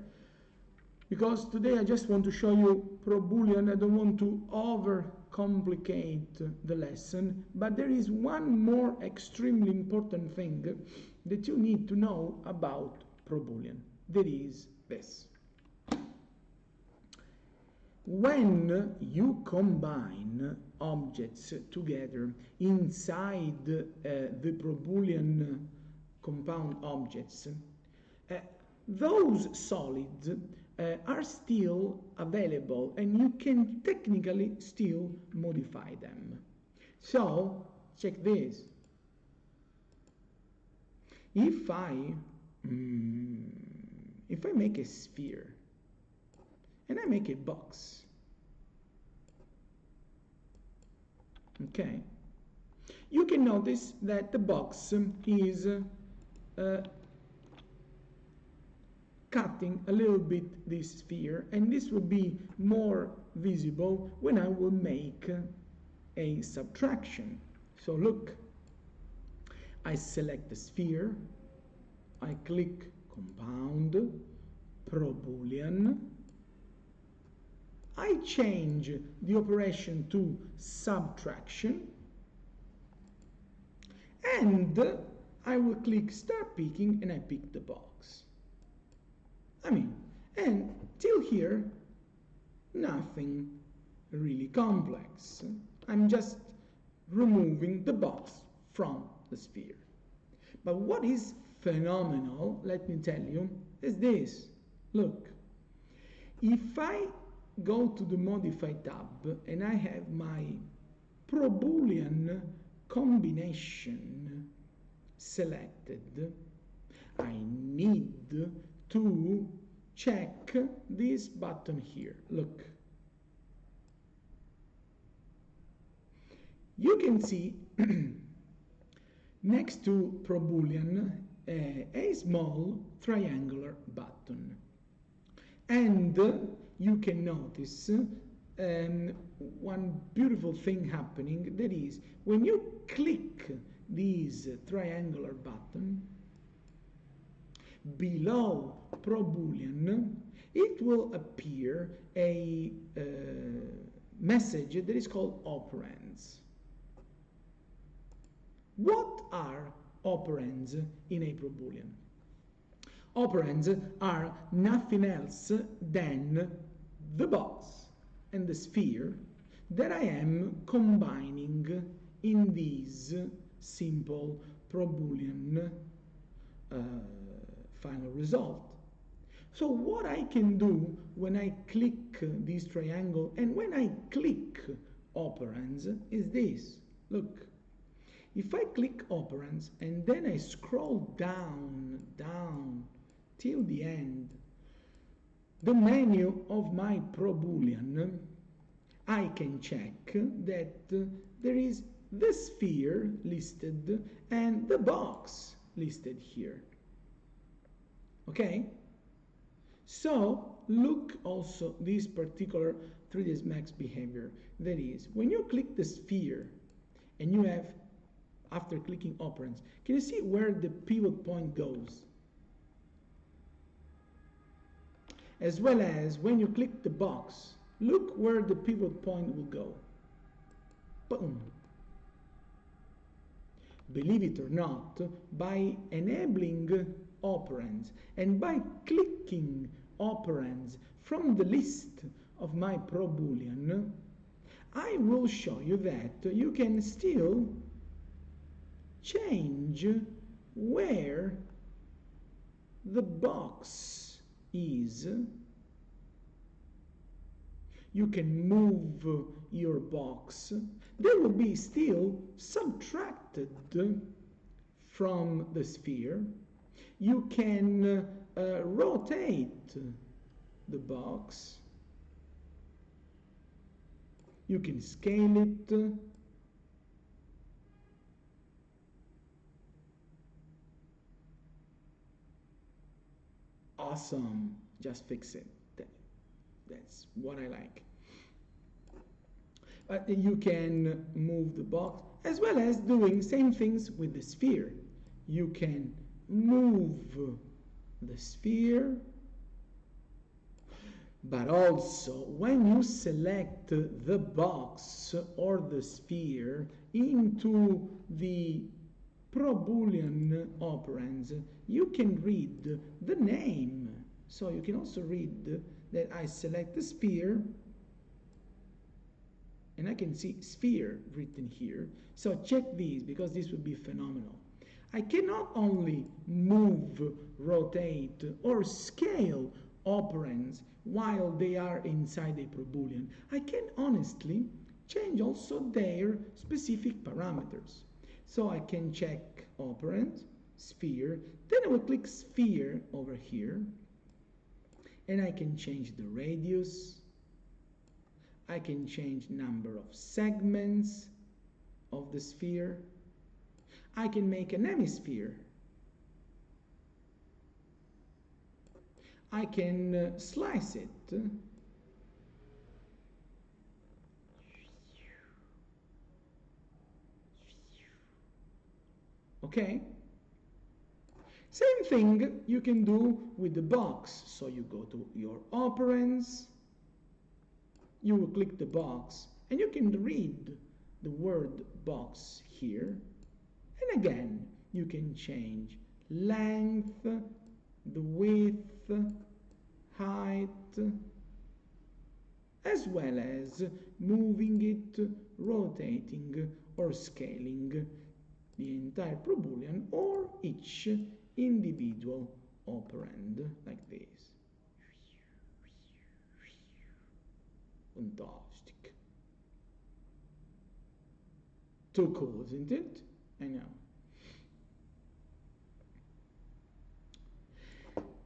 because today I just want to show you Proboolean. I don't want to overcomplicate the lesson, but there is one more extremely important thing that you need to know about Proboolean. That is this. When you combine objects together inside the Proboolean compound objects, those solids are still available and you can technically still modify them. So check this. If I make a sphere and I make a box, okay, you can notice that the box is cutting a little bit this sphere, and this will be more visible when I will make a subtraction. So look, I select the sphere, I click compound, Proboolean, I change the operation to subtraction, and I will click start picking and I pick the box. And till here, nothing really complex. I'm just removing the box from the sphere. But what is phenomenal, let me tell you, is this. Look, if I go to the Modify tab and I have my Proboolean combination selected, I need to check this button here. Look, you can see next to Proboolean a small triangular button, and you can notice one beautiful thing happening, that is when you click this triangular button below Proboolean, it will appear a message that is called Operands. What are operands in a Proboolean? Operands are nothing else than the box and the sphere that I am combining in this simple Proboolean final result. So what I can do when I click this triangle and when I click operands is this. Look, if I click operands and then I scroll down till the end, the menu of my Proboolean, I can check that there is the sphere listed and the box listed here. Okay? So look also this particular 3ds Max behavior. That is, when you click the sphere and you have, after clicking operands, can you see where the pivot point goes? As well as when you click the box, look where the pivot point will go. Boom. Believe it or not, by enabling operands and by clicking operands from the list of my Proboolean, I will show you that you can still change where the box is. You can move your box. They will be still subtracted from the sphere. You can rotate the box. You can scale it. Awesome. Just fix it. That's what I like. But you can move the box as well as doing same things with the sphere. You can move the sphere, but also when you select the box or the sphere into the Proboolean operands, you can read the name. So you can also read that I select the sphere and I can see sphere written here. So check these because this would be phenomenal. I can not only move, rotate, or scale operands while they are inside a Proboolean. I can honestly change also their specific parameters. So I can check operand, sphere, then I will click sphere over here, and I can change the radius. I can change number of segments of the sphere. I can make an hemisphere. I can slice it. Okay? Same thing you can do with the box. So you go to your operands, you will click the box, and you can read the word box here. And again, you can change length, the width, height, as well as moving it, rotating, or scaling the entire Proboolean or each individual operand like this. Fantastic. Too cool, isn't it? I know.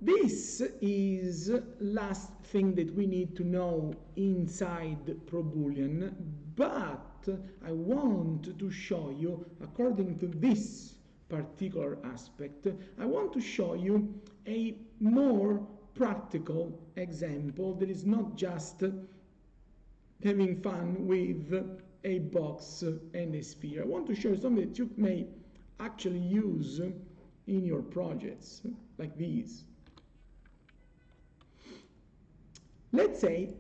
This is last thing that we need to know inside Proboolean, but I want to show you, according to this particular aspect, I want to show you a more practical example that is not just having fun with a box and a sphere. I want to show you something that you may actually use in your projects, like these. Let's say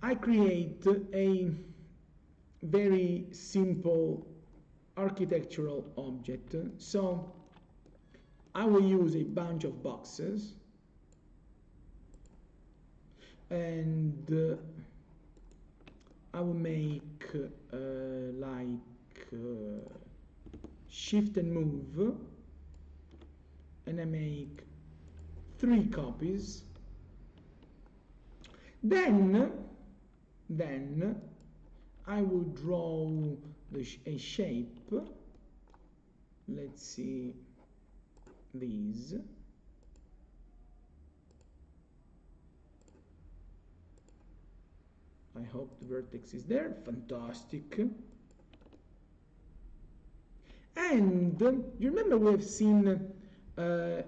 I create a very simple architectural object. So I will use a bunch of boxes and I will make shift and move, and I make 3 copies. Then I will draw a shape. Let's see these. I hope the vertex is there. Fantastic. And you remember we've seen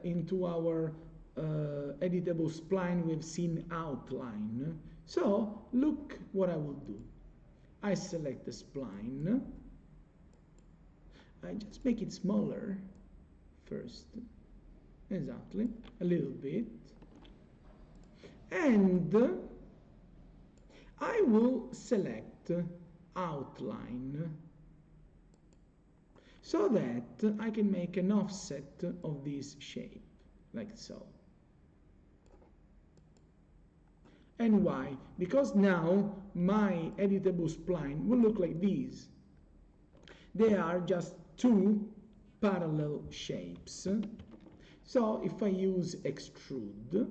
into our editable spline, we've seen outline. So look what I will do. I select the spline. I just make it smaller first. Exactly. A little bit. And I will select outline so that I can make an offset of this shape, like so. And why? Because now my editable spline will look like these. They are just 2 parallel shapes. So if I use extrude,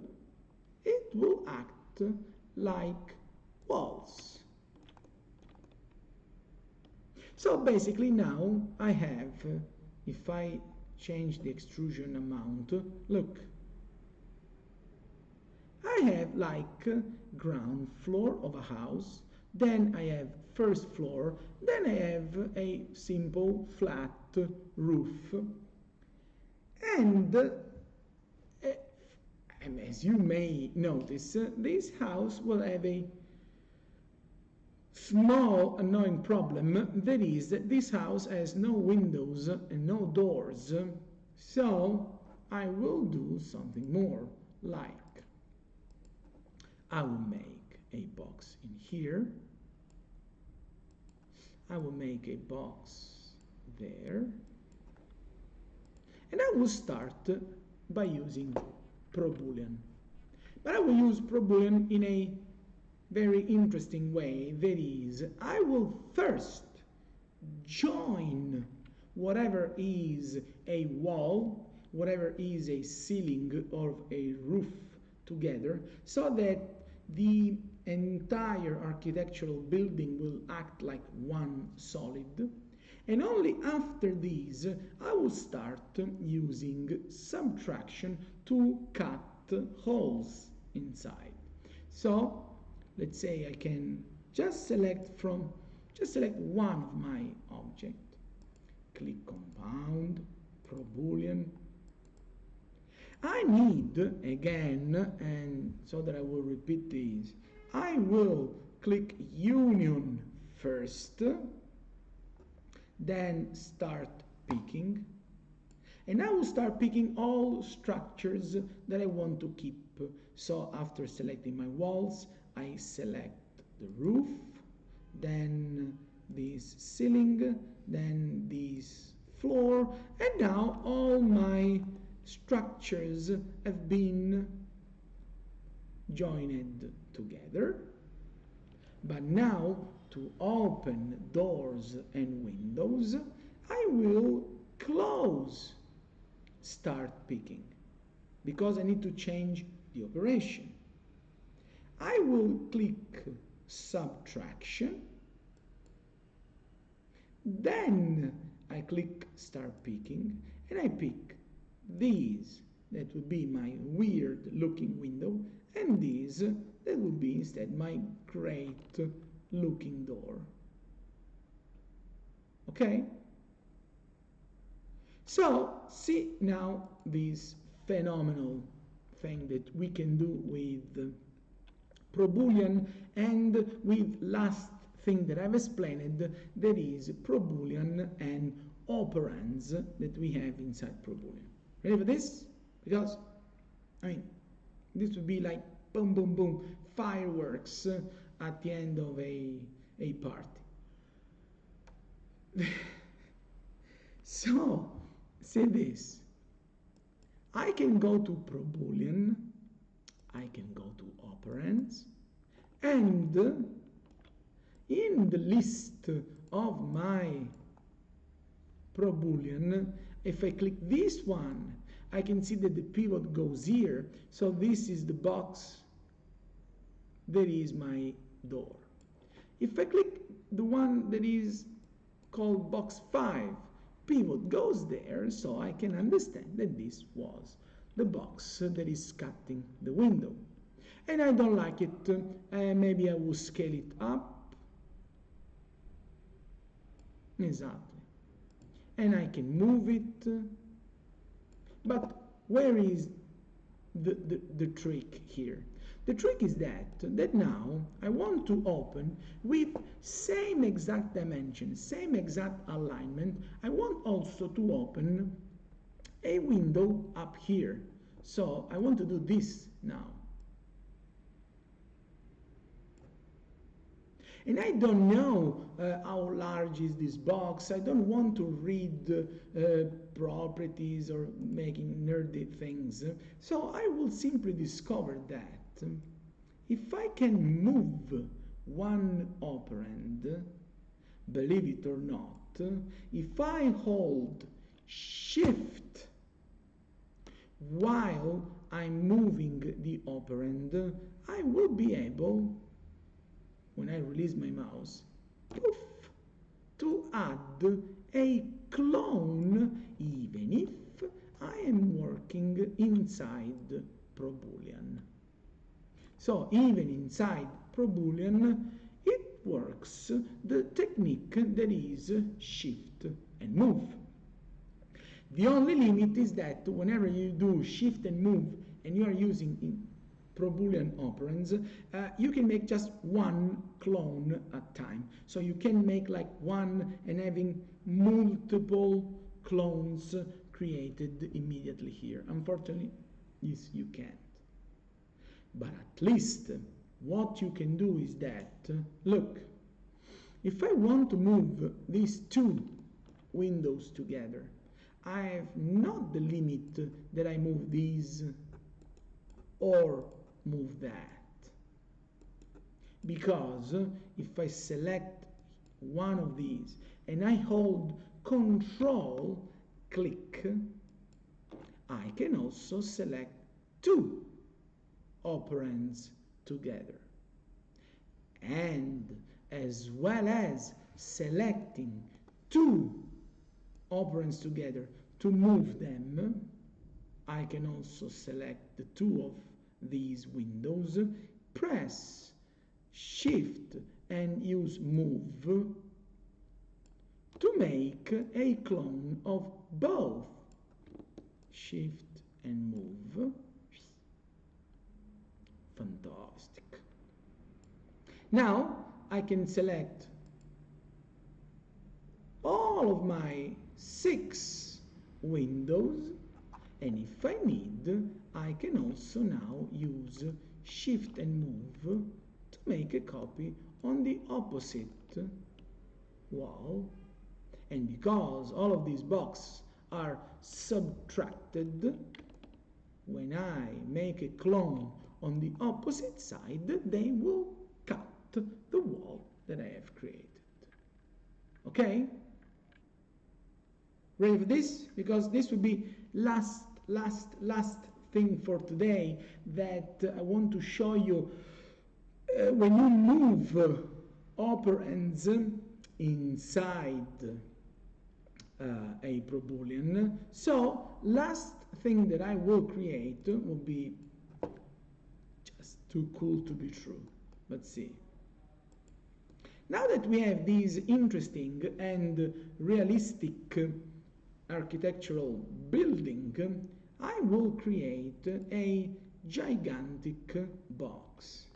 it will act like walls. So basically now I have, if I change the extrusion amount, look, I have like ground floor of a house, then I have first floor, then I have a simple flat roof. And as you may notice, this house will have a small annoying problem. That is that this house has no windows and no doors. So I will do something more, like I will make a box in here. I will make a box there. And I will start by using Proboolean. But I will use Proboolean in a very interesting way. That is, I will first join whatever is a wall, whatever is a ceiling or a roof together, so that the entire architectural building will act like one solid. And only after these, I will start using subtraction to cut holes inside. So let's say I can just select one of my object, click compound, Proboolean. I need again, and so that I will repeat these, I will click union first, then start picking, and I will start picking all structures that I want to keep. So after selecting my walls, I select the roof, then this ceiling, then this floor, and now all my structures have been joined together. But now to open doors and windows, I will close start picking because I need to change the operation. I will click subtraction, then I click start picking, and I pick these. That would be my weird looking window, and these, that would be instead my great looking door. Okay? So, see now this phenomenal thing that we can do with Proboolean and with last thing that I've explained, that is Proboolean and operands that we have inside Proboolean. Ready for this? Because, I mean, this would be like boom, boom, boom, fireworks at the end of a party. So, say this. I can go to Proboolean, I can go to operands, and in the list of my Proboolean, if I click this one, I can see that the pivot goes here. So this is the box. There is my door. If I click the one that is called box 5, pivot goes there, so I can understand that this was the box that is cutting the window. And I don't like it. Maybe I will scale it up. Exactly. And I can move it. But where is the trick here? The trick is that now I want to open with same exact dimension, same exact alignment. I want also to open a window up here. So I want to do this now. And I don't know how large is this box. I don't want to read properties or making nerdy things. So I will simply discover that if I can move one operand, believe it or not, if I hold Shift while I'm moving the operand, I will be able, when I release my mouse, poof, to add a clone even if I am working inside Proboolean. So even inside Proboolean, it works the technique that is shift and move. The only limit is that whenever you do shift and move and you are using in Proboolean operands, you can make just one clone at a time. So you can make like one and having multiple clones created immediately here. Unfortunately, yes, you can't. But at least what you can do is that, look, if I want to move these two windows together, I have not the limit that I move these or move that. Because if I select one of these and I hold Control, click, I can also select two operands together. And as well as selecting two operands together to move them, I can also select the two of these windows, press Shift and use Move to make a clone of both. Shift and Move. Fantastic. Now I can select all of my 6 windows, and if I need, I can also now use Shift and Move to make a copy on the opposite wall. And because all of these boxes are subtracted, when I make a clone on the opposite side, they will cut the wall that I have created. Okay? Ready for this? Because this will be last thing for today that I want to show you. When you move operands inside a Proboolean, so last thing that I will create will be just too cool to be true. Let's see. Now that we have these interesting and realistic architectural building, I will create a gigantic box.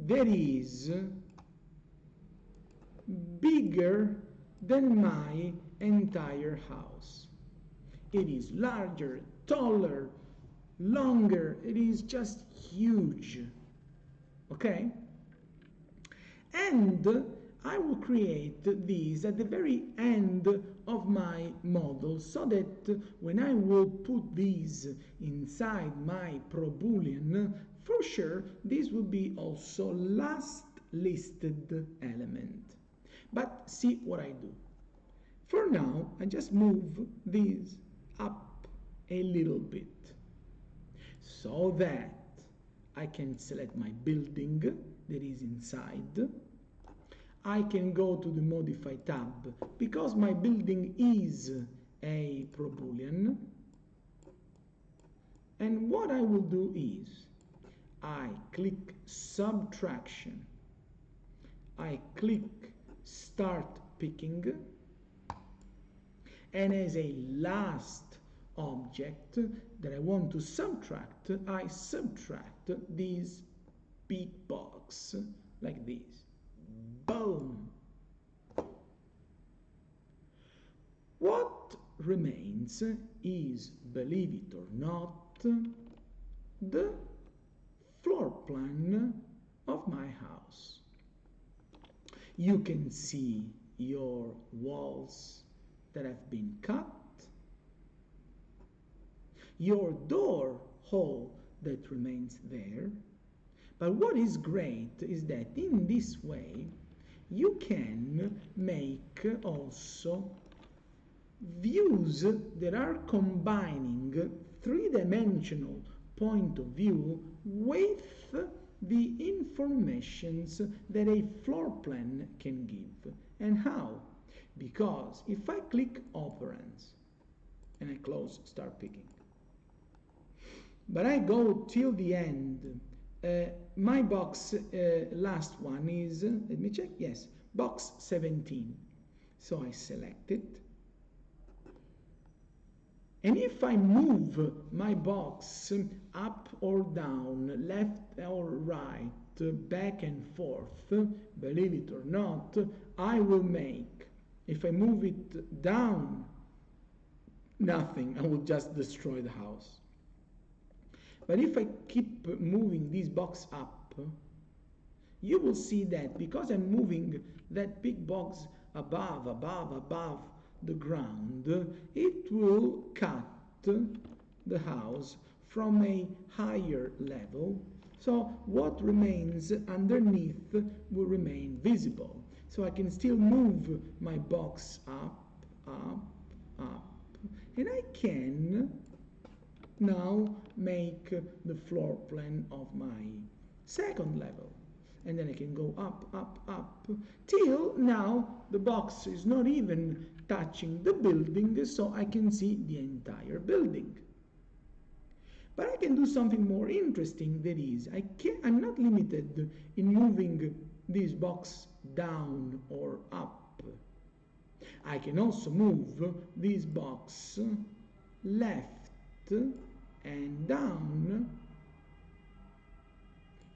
That is bigger than my entire house. It is larger, taller, longer. It is just huge. Okay? And I will create these at the very end of my model so that when I will put these inside my Proboolean, for sure this will be also last listed element. But see what I do. For now, I just move these up a little bit so that I can select my building that is inside. I can go to the Modify tab because my building is a Proboolean. And what I will do is I click Subtraction. I click Start Picking. And as a last object that I want to subtract, I subtract this big box like this. Boom! What remains is, believe it or not, the floor plan of my house. You can see your walls that have been cut, your door hole that remains there. But what is great is that in this way you can make also views that are combining three-dimensional point of view with the informations that a floor plan can give. And how? Because if I click Operands and I close Start Picking, but I go till the end, my box, last one is, let me check, yes, box 17. So I select it. And if I move my box up or down, left or right, back and forth, believe it or not, I will make, if I move it down, nothing, I will just destroy the house. But if I keep moving this box up, you will see that because I'm moving that big box above the ground, it will cut the house from a higher level. So what remains underneath will remain visible. So I can still move my box up, and I can now make the floor plan of my second level. And then I can go up, till now the box is not even touching the building, so I can see the entire building. But I can do something more interesting, that is, I'm not limited in moving this box down or up. I can also move this box left and down.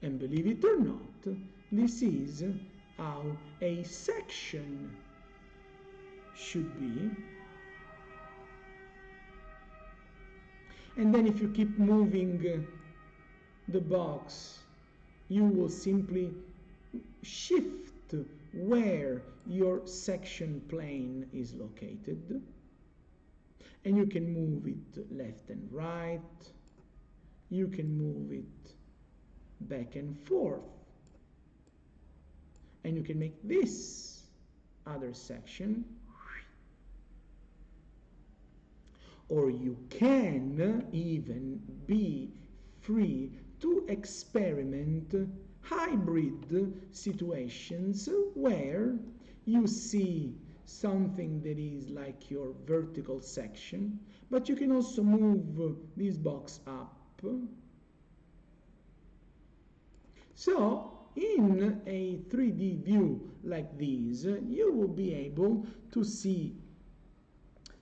And believe it or not, this is how a section should be. And then if you keep moving the box, you will simply shift where your section plane is located. And you can move it left and right. You can move it back and forth. And you can make this other section. Or you can even be free to experiment hybrid situations where you see something that is like your vertical section, but you can also move this box up. So in a 3D view like this, you will be able to see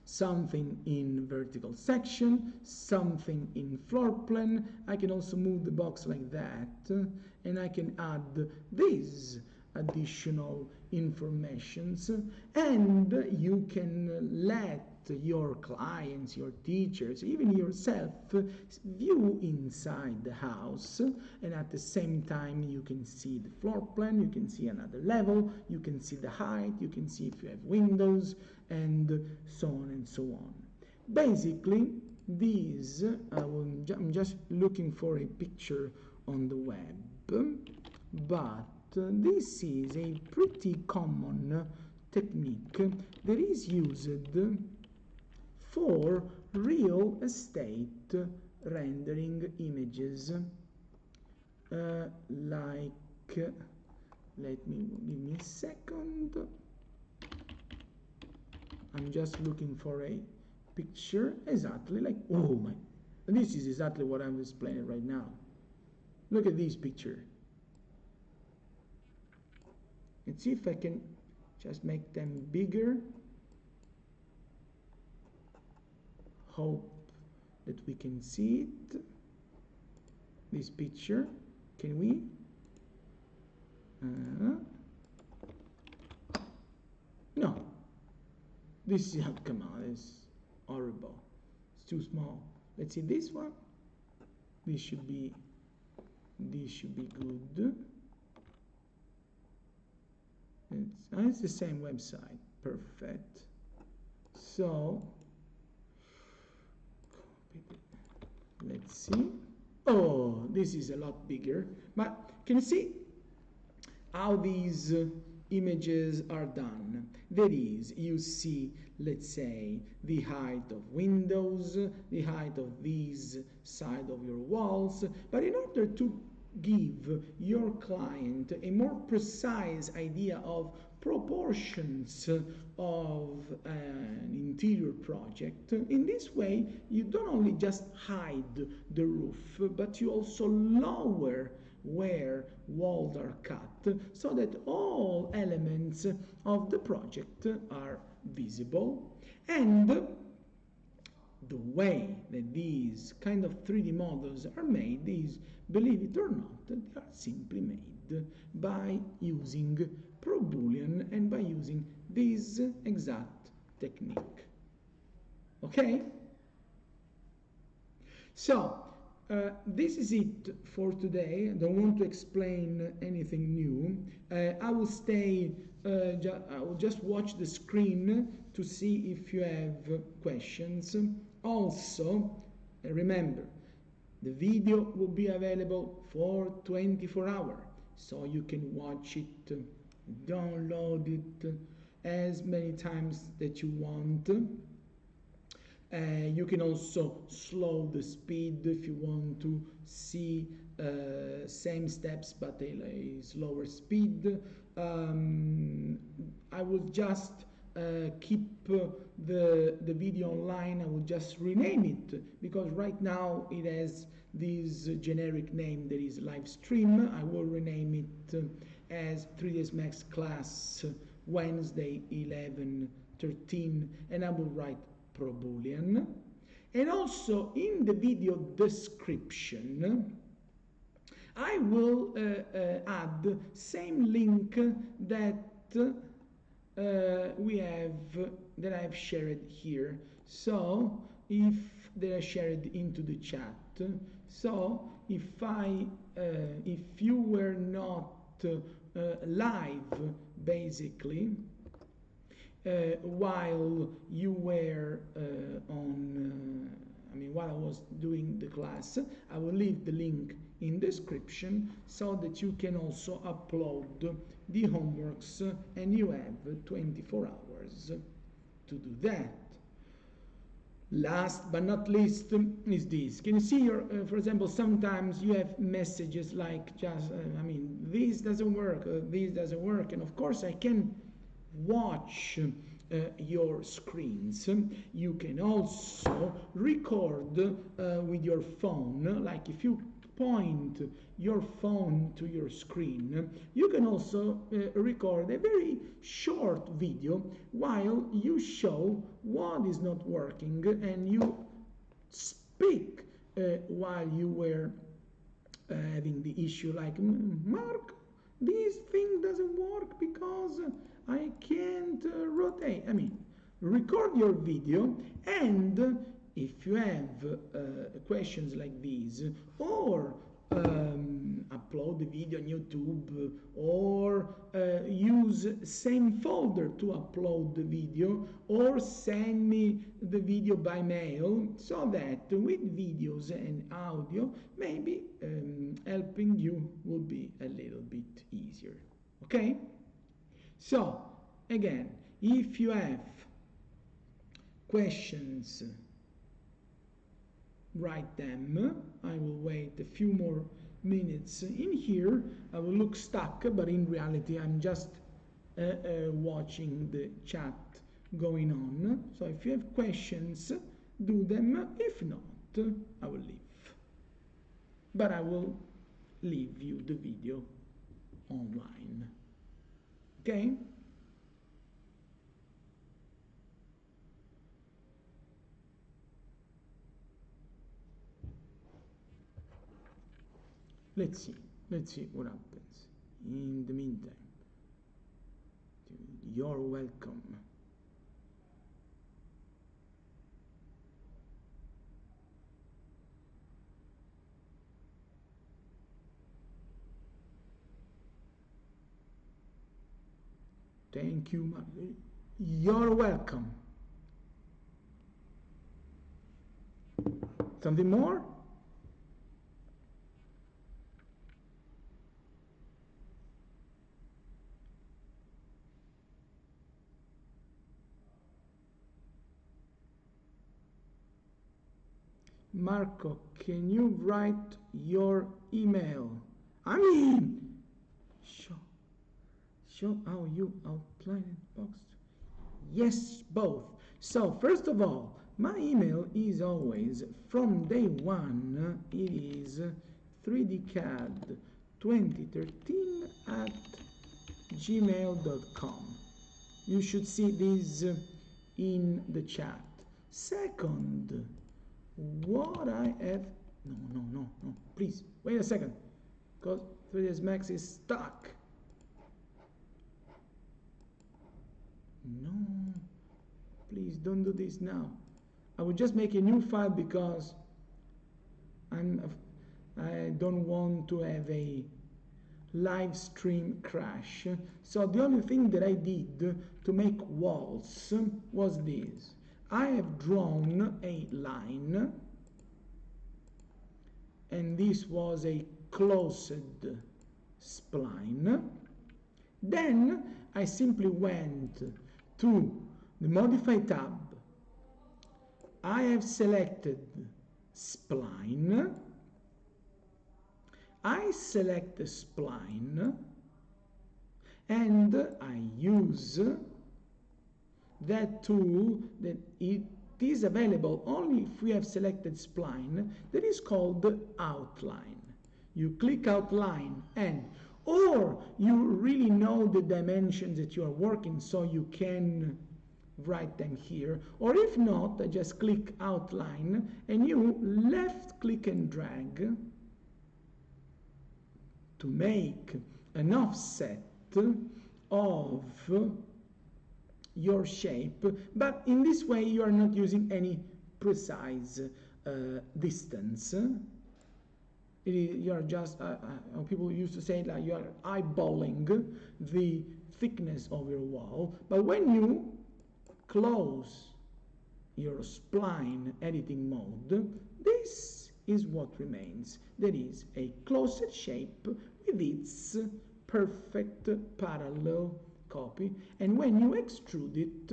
something in vertical section, something in floor plan. I can also move the box like that, and I can add these additional informations, and you can let your clients, your teachers, even yourself view inside the house, and at the same time you can see the floor plan, you can see another level, you can see the height, you can see if you have windows, and so on and so on. Basically, these, I'm just looking for a picture on the web, but this is a pretty common technique that is used for real estate rendering images, like, give me a second. I'm just looking for a picture exactly like, oh my, this is exactly what I'm explaining right now. Look at this picture. Let's see if I can just make them bigger. Hope that we can see it. This picture, can we? No. This is, come on, it's horrible. It's too small. Let's see this one. This should be good. It's the same website. Perfect. So let's see. Oh, this is a lot bigger. But can you see how these images are done? That is, you see, let's say, the height of windows, the height of these side of your walls. But in order to give your client a more precise idea of proportions of an interior project, in this way you don't only just hide the roof, but you also lower where walls are cut, so that all elements of the project are visible. And the way that these kind of 3D models are made is, believe it or not, they are simply made by using Proboolean and by using this exact technique. Okay? So, this is it for today. I don't want to explain anything new. I will stay, I will just watch the screen to see if you have questions. Also, remember, the video will be available for 24 hours, so you can watch it, download it as many times that you want. You can also slow the speed if you want to see same steps but a slower speed. I will just keep the video online. I will just rename it, because right now it has this generic name that is live stream. I will rename it as 3ds Max class Wednesday 11/13, and I will write Proboolean. And also in the video description I will add same link that we have, that I've shared here. So if they are shared into the chat, so if you were not live basically while you were while I was doing the class, I will leave the link in description so that you can also upload the homeworks, and you have 24 hours to do that. Last but not least is this. Can you see your, for example, sometimes you have messages like just, this doesn't work, this doesn't work, and of course I can watch your screens. You can also record with your phone, like if you point your phone to your screen, you can also record a very short video while you show what is not working, and you speak while you were having the issue, like, Mark, this thing doesn't work because I can't rotate. Record your video, and if you have questions like these, or upload the video on YouTube, or use same folder to upload the video, or send me the video by mail, so that with videos and audio, maybe helping you will be a little bit easier. Okay? So, again, if you have questions, write them. I will wait a few more minutes in here. I will look stuck, but in reality I'm just watching the chat going on. So if you have questions, do them. If not, I will leave. But I will leave you the video online. Okay? Let's see what happens. In the meantime, you're welcome. Thank you. You're welcome. Something more? Marco, can you write your email? I mean, show how you outline it box. Yes, both. So first of all, my email is always from day one. It is 3dcad2013 at gmail.com. You should see this in the chat. Second, what I have, no, please, wait a second, because 3ds Max is stuck. No, please don't do this now. I will just make a new file because I don't want to have a live stream crash. So the only thing that I did to make walls was this. I have drawn a line, and this was a closed spline. Then I simply went to the Modify tab. I have selected spline. I select the spline, and I use that tool that it is available only if we have selected spline, that is called outline. You click outline, and or you really know the dimensions that you are working, so you can write them here, or if not, just click outline and you left click and drag to make an offset of your shape, but in this way you are not using any precise distance. You are just, people used to say that you are eyeballing the thickness of your wall, but when you close your spline editing mode, this is what remains. That is a closed shape with its perfect parallel copy, and when you extrude it,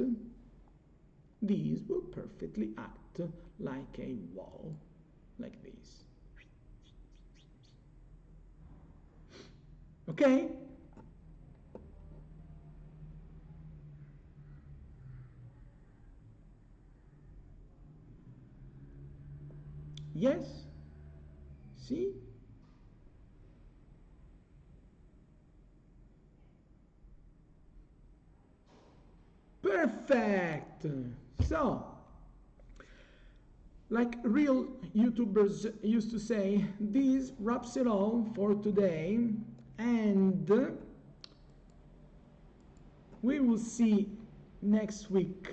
these will perfectly act like a wall, like this. Okay? Yes? See? Perfect! So, like real YouTubers used to say, this wraps it all for today, and we will see next week.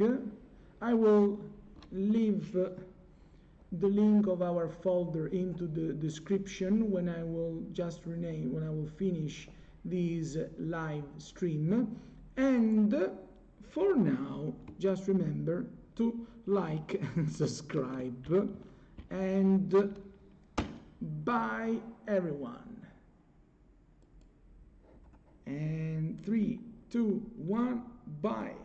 I will leave the link of our folder into the description when I will just rename, when I will finish this live stream. And for now, just remember to like and subscribe, and bye everyone. And 3, 2, 1. Bye.